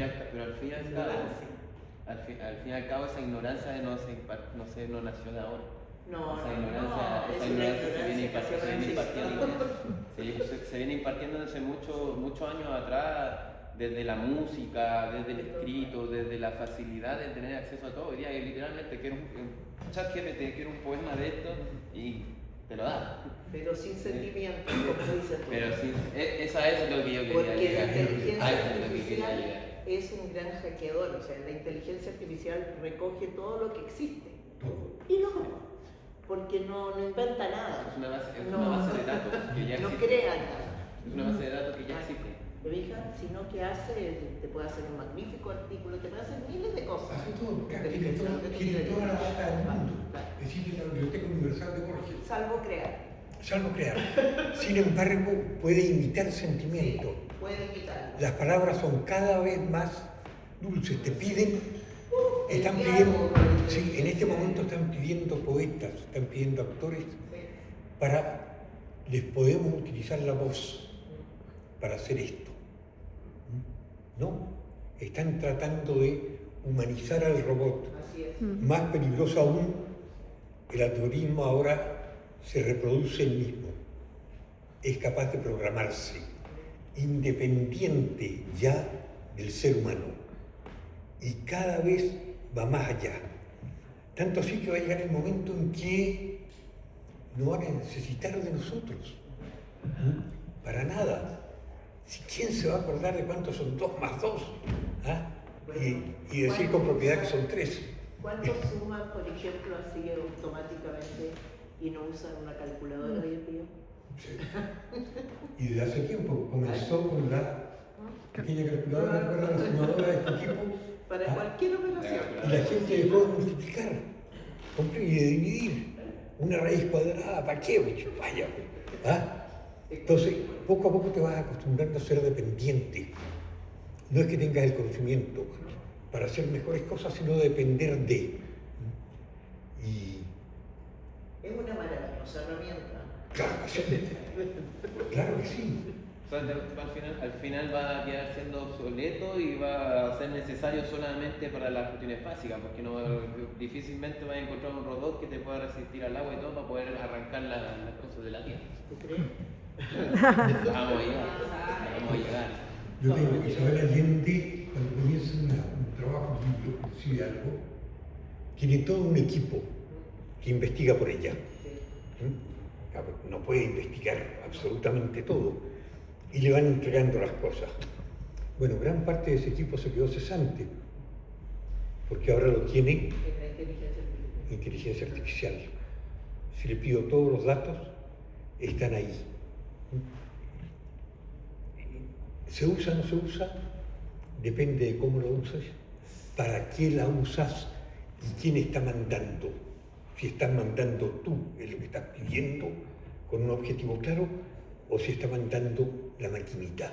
y al cabo esa ignorancia no nació de ahora. Esa ignorancia se viene impartiendo desde muchos años atrás, desde la música, desde el escrito, desde la facilidad de tener acceso a todo. Hoy día literalmente quiero un ChatGPT, quiero un poema de esto y te lo da. Pero sin sentimiento, como dices tú. Eso es lo que yo quería Porque llegar. la inteligencia artificial es un gran hackeador, o sea, la inteligencia artificial recoge todo lo que existe. Y lo mejor. Porque no inventa nada. Es una base de datos que ya existe. No crea nada. Es una base de datos que ya existe. ¿Te fijas? Sino que te puede hacer un magnífico artículo, te puede hacer miles de cosas. Hace todo, tiene toda la data del mundo. Existe la Biblioteca Universal de Borges. Salvo crear. Sin embargo, puede imitar sentimientos. Sí, puede imitarlo. Las palabras son cada vez más dulces. Te piden, están pidiendo, sí, en este momento están pidiendo poetas, están pidiendo actores les podemos utilizar la voz para hacer esto. No, están tratando de humanizar al robot. Así es. Más peligroso aún, el algoritmo ahora se reproduce el mismo. Es capaz de programarse, independiente ya del ser humano. Y cada vez va más allá. Tanto así que va a llegar el momento en que no van a necesitar de nosotros. Para nada. ¿Quién se va a acordar de cuántos son 2 más 2? ¿Ah? Y decir con propiedad que son 3. ¿Cuántos suman, por ejemplo, así automáticamente y no usan una calculadora hoy en día? Sí. Y desde hace tiempo comenzó con la pequeña calculadora, ¿recuerdan la sumadora de este tipo? Para cualquier operación. Y la gente dejó de multiplicar y de dividir. Una raíz cuadrada, ¿para qué? Vaya. ¿Ah? Entonces, poco a poco te vas acostumbrando a ser dependiente. No es que tengas el conocimiento para hacer mejores cosas, sino depender de. Es una maravillosa herramienta. Claro que sí. Claro que sí. O sea, al final va a quedar siendo obsoleto y va a ser necesario solamente para las cuestiones básicas, porque difícilmente vas a encontrar un robot que te pueda resistir al agua y todo para poder arrancar las cosas de la tierra. ¿Tú crees? Vamos a llegar. Yo tengo Isabel Allende, cuando comienza un trabajo, un libro, escribe algo, tiene todo un equipo que investiga por ella. No puede investigar absolutamente todo y le van entregando las cosas. Bueno, gran parte de ese equipo se quedó cesante porque ahora lo tiene inteligencia artificial. Si le pido todos los datos, están ahí. ¿Se usa o no se usa? depende de cómo la uses, para qué la usas y quién está mandando. Si estás mandando tú en lo que estás pidiendo con un objetivo claro, o si está mandando la maquinita,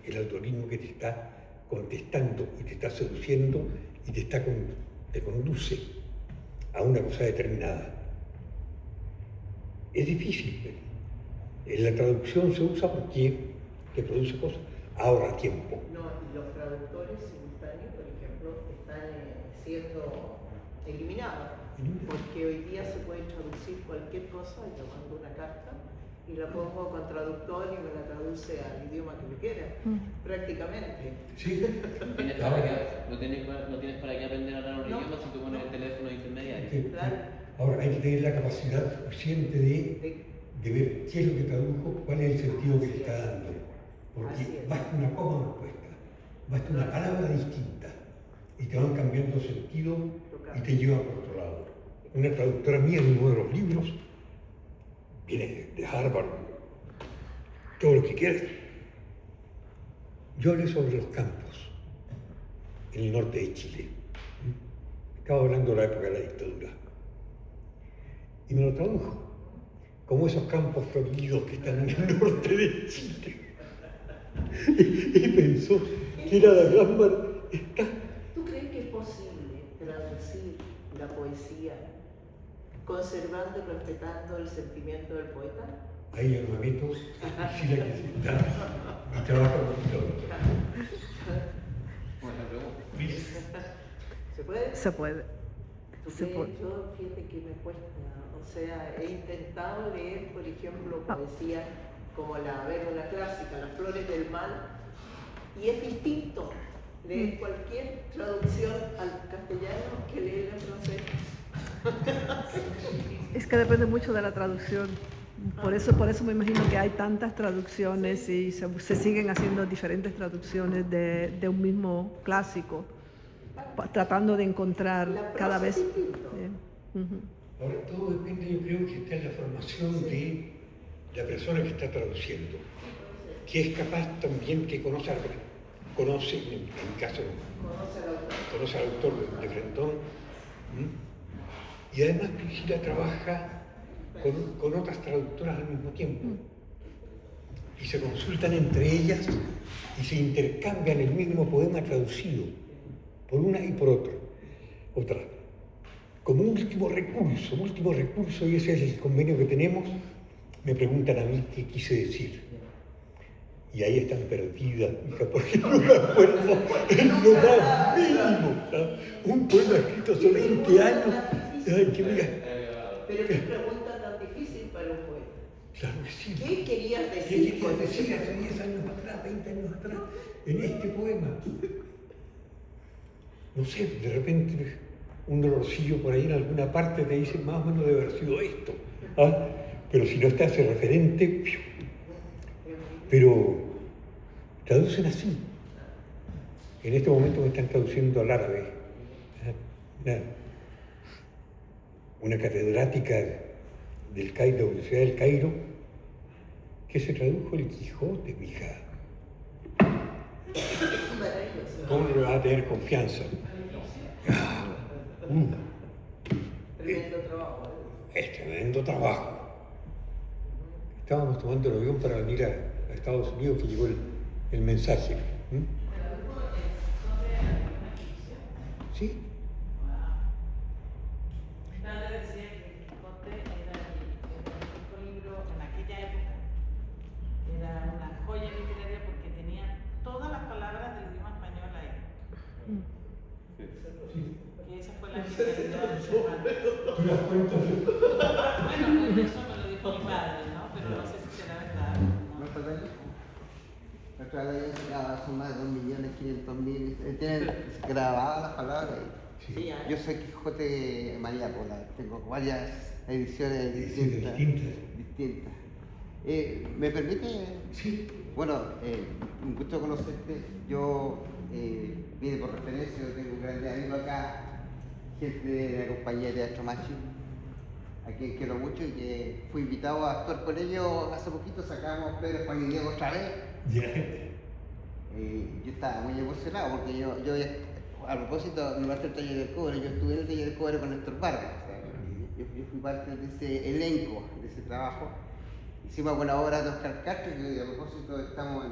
el algoritmo que te está contestando y te está seduciendo y te conduce a una cosa determinada. Es difícil. En la traducción se usa porque te produce cosas, ahorra tiempo. No, y los traductores simultáneos, por ejemplo, están siendo eliminados, porque hoy día se puede traducir cualquier cosa. Yo mando una carta y la pongo con traductor y me la traduce al idioma que yo quiera, prácticamente. Sí. No tienes para qué aprender a hablar un idioma si tú pones el teléfono intermediario. Claro. Ahora hay que tener la capacidad suficiente de ver qué es lo que tradujo, cuál es el sentido que le está dando. Porque basta una coma mal puesta, basta una palabra distinta y te van cambiando sentido y te llevan por otro lado. Una traductora mía de uno de los libros viene de Harvard, todo lo que quieras. Yo hablé sobre los campos en el norte de Chile. Estaba hablando de la época de la dictadura. Y me lo tradujo como esos campos floridos que están en el norte de Chile. Y pensó que era la gran ¿Tú crees que es posible traducir la poesía conservando y respetando el sentimiento del poeta? Ahí yo no me meto, si la que se está y trabaja con todo. Buena pregunta. ¿Se puede? Se puede. Yo, fíjate que me cuesta, o sea, he intentado leer, por ejemplo, poesía como la clásica, Las flores del mal, y es distinto leer cualquier traducción al castellano que leer en francés. Es que depende mucho de la traducción. Por eso me imagino que hay tantas traducciones y se siguen haciendo diferentes traducciones de un mismo clásico, tratando de encontrar cada vez. Ahora, todo depende, yo creo, que está en la formación de la persona que está traduciendo, que es capaz también, que conoce, en mi caso, conoce al autor de Frentón, y además Priscila trabaja con otras traductoras al mismo tiempo, y se consultan entre ellas y se intercambian el mismo poema traducido por una y por otra. Como último recurso, y ese es el convenio que tenemos, me preguntan a mí qué quise decir. Y ahí están perdidas, hija, porque no me acuerdo en lo más mínimo. Un poema escrito hace 20 años. Ay, que mira. Pero qué pregunta tan difícil para un poeta. Claro que sí. ¿Qué querías decir? ¿Qué querías decir hace 10 años atrás, 20 años atrás, en este poema? No sé, de repente un dolorcillo por ahí en alguna parte te dice más o menos debe haber sido esto. Pero si no te hace referente, pero traducen así. En este momento me están traduciendo al árabe. Una catedrática del Cairo, de la Universidad del Cairo, que se tradujo el Quijote, mija. ¿Cómo le vas a tener confianza? Tremendo trabajo. Es tremendo trabajo. Estábamos tomando el avión para venir a Estados Unidos, que llegó el mensaje. ¿Sí? Mi padre decía que el Quijote era el libro en aquella época. Era una joya literaria porque tenía todas las palabras del idioma español ahí. Y esa fue la genialidad de su padre. Bueno, eso me lo dijo mi padre, ¿no? Pero no sé si será verdad. Nuestra ley son más de 2.500.000. Tienen grabadas las palabras. Sí, Yo soy Quijote María Pola, tengo varias ediciones distintas. ¿Me permite? Sí. Bueno, un gusto conocerte. Yo vine por referencia, yo tengo un gran amigo acá, gente de la compañía de Teatro Machi, a quien quiero mucho y que fui invitado a actuar con ellos hace poquito. Sacamos Pedro, Juan y Diego otra vez. yo estaba muy emocionado porque yo a propósito, me parte del taller del cobre, yo estuve en el taller del cobre con Néstor Vargas, o sea, yo fui parte de ese elenco, de ese trabajo. Hicimos una obra de Oscar Castro, que a propósito estamos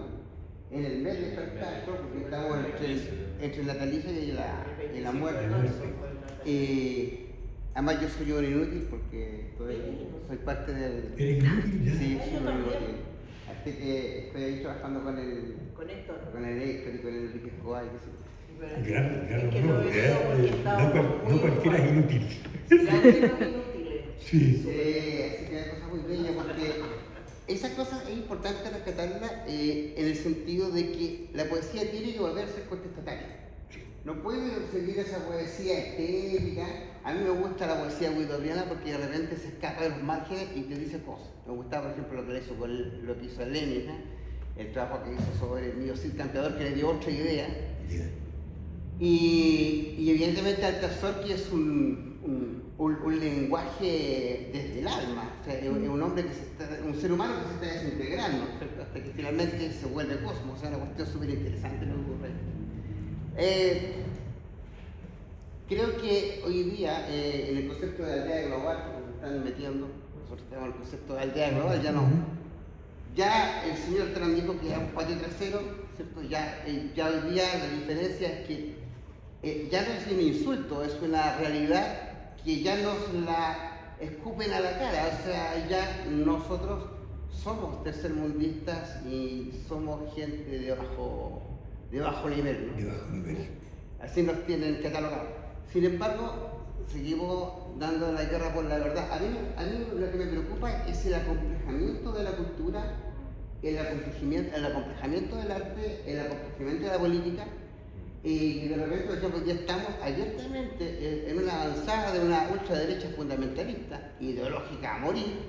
en el medio de Oscar Castro, porque estamos entre el natalicio y la muerte. Además yo soy un inútil porque soy parte del... ¿Eres inútil ya? Sí, soy un inútil. Así que estoy ahí trabajando con el Héctor y con el Enrique Escobar. Gran Es que lo veo porque estaba no cualquiera es inútil. Grandes los inútiles. Sí. Así que es una cosa muy bella porque esas cosas es importante rescatarlas en el sentido de que la poesía tiene que volver a ser contestataria. No puede seguir esa poesía estética. A mí me gusta la poesía guidorriana porque de repente se escapa de los márgenes y te dice cosas. Me gustaba, por ejemplo, lo que hizo Lenin, el trabajo que hizo sobre el mío Cid Campeador, que le dio otra idea. Y evidentemente Altazorki es un lenguaje desde el alma, o sea, es un hombre un ser humano que se está desintegrando, ¿cierto? Hasta que finalmente se vuelve cosmos, o sea, una cuestión súper interesante lo que ocurre. Creo que hoy día en el concepto de aldea global, que están metiendo, nosotros tenemos el concepto de aldea global, ya el señor Trump dijo que era un patio trasero, ¿cierto? Ya hoy día la diferencia es que ya no es un insulto, es una realidad que ya nos la escupen a la cara, o sea, ya nosotros somos tercermundistas y somos gente de bajo nivel, ¿no? De bajo nivel. Así nos tienen catalogados. Sin embargo, seguimos dando la guerra por la verdad. A mí lo que me preocupa es el acomplejamiento de la cultura, el acomplejamiento del arte, el acomplejamiento de la política. Y de repente, por ejemplo, ya estamos abiertamente en una avanzada de una ultraderecha fundamentalista, ideológica a morir,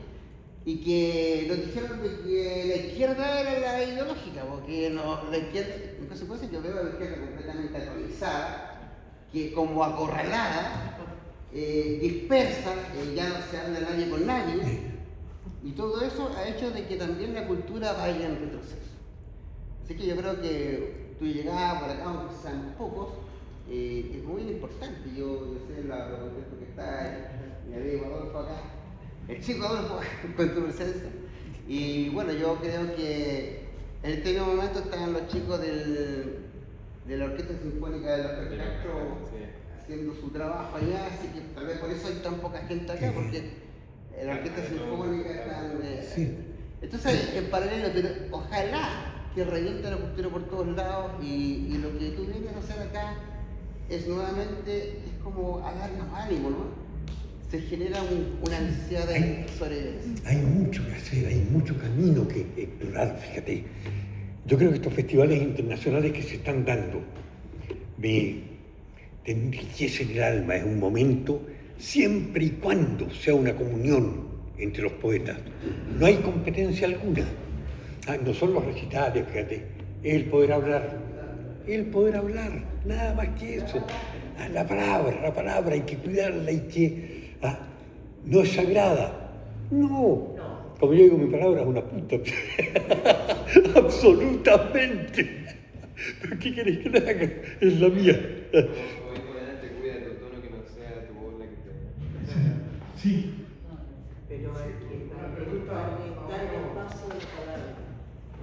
y que nos dijeron de que la izquierda era la ideológica, porque la izquierda, en consecuencia yo veo a la izquierda completamente atomizada, que como acorralada, dispersa, ya no se habla nadie con nadie, y todo eso ha hecho de que también la cultura vaya en retroceso. Así que yo creo que tu llegada por acá, aunque sean pocos, es muy importante. Yo sé lo contento que está mi amigo Adolfo acá, el chico Adolfo, con tu presencia. Y bueno, yo creo que en este mismo momento están los chicos de la Orquesta Sinfónica de los Castro haciendo su trabajo allá, así que tal vez por eso hay tan poca gente acá, porque la Orquesta Sinfónica está... Entonces, en paralelo, pero ojalá que revienta la cultura por todos lados y lo que tú vienes a hacer acá es nuevamente, es como a darnos ánimo, ¿no? Se genera una necesidad de sobrevivencia. Hay mucho que hacer, hay mucho camino que explorar, fíjate. Yo creo que estos festivales internacionales que se están dando me enriquecen el alma, es un momento, siempre y cuando sea una comunión entre los poetas. No hay competencia alguna. No son los recitales, fíjate, el poder hablar, nada más que eso. La palabra, hay que cuidarla, no es sagrada. No, como yo digo, mi palabra es una puta. Absolutamente. ¿Pero qué querés que le haga? Es la mía. Cuida tu tono, que no sea tu voz la que te... Sí. Pero hay que darle paso de palabra.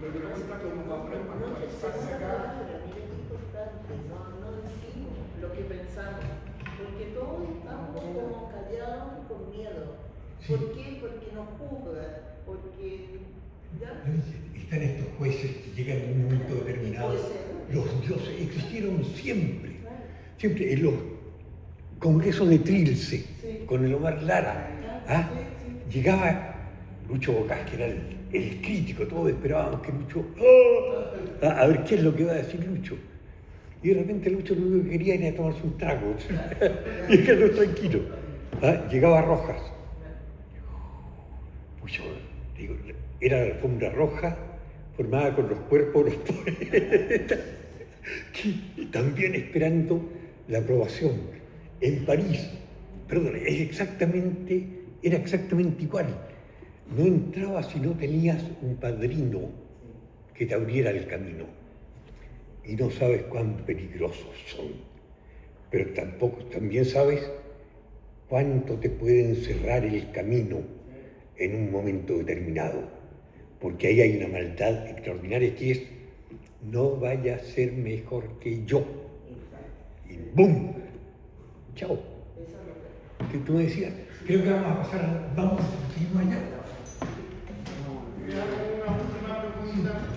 Lo que pregunta como para No se actualizarse usa acá. palabra, mira qué importante, no decimos lo que pensamos, porque todos estamos como callados y con miedo. ¿Por qué? Porque nos juzgan, porque ya. Están estos jueces que llegan en un momento determinado. Los dioses existieron siempre en los congresos de Trilce, con el Omar Lara. Llegaba Lucho Bocás, que era el crítico, todos esperábamos que Lucho, a ver qué es lo que va a decir Lucho. Y de repente Lucho lo único que quería era tomarse un trago, y dejarlo tranquilo. Llegaba Rojas. Lucho, digo, era la alfombra roja formada con los cuerpos de los poetas, que también esperando la aprobación. En París, perdón, era exactamente igual. No entrabas si no tenías un padrino que te abriera el camino. y no sabes cuán peligrosos son, pero también sabes cuánto te pueden cerrar el camino en un momento determinado, porque ahí hay una maldad extraordinaria que es: no vaya a ser mejor que yo. Y ¡bum! ¡Chao! ¿Qué tú me decías? Creo que vamos a seguir allá. Una última pregunta.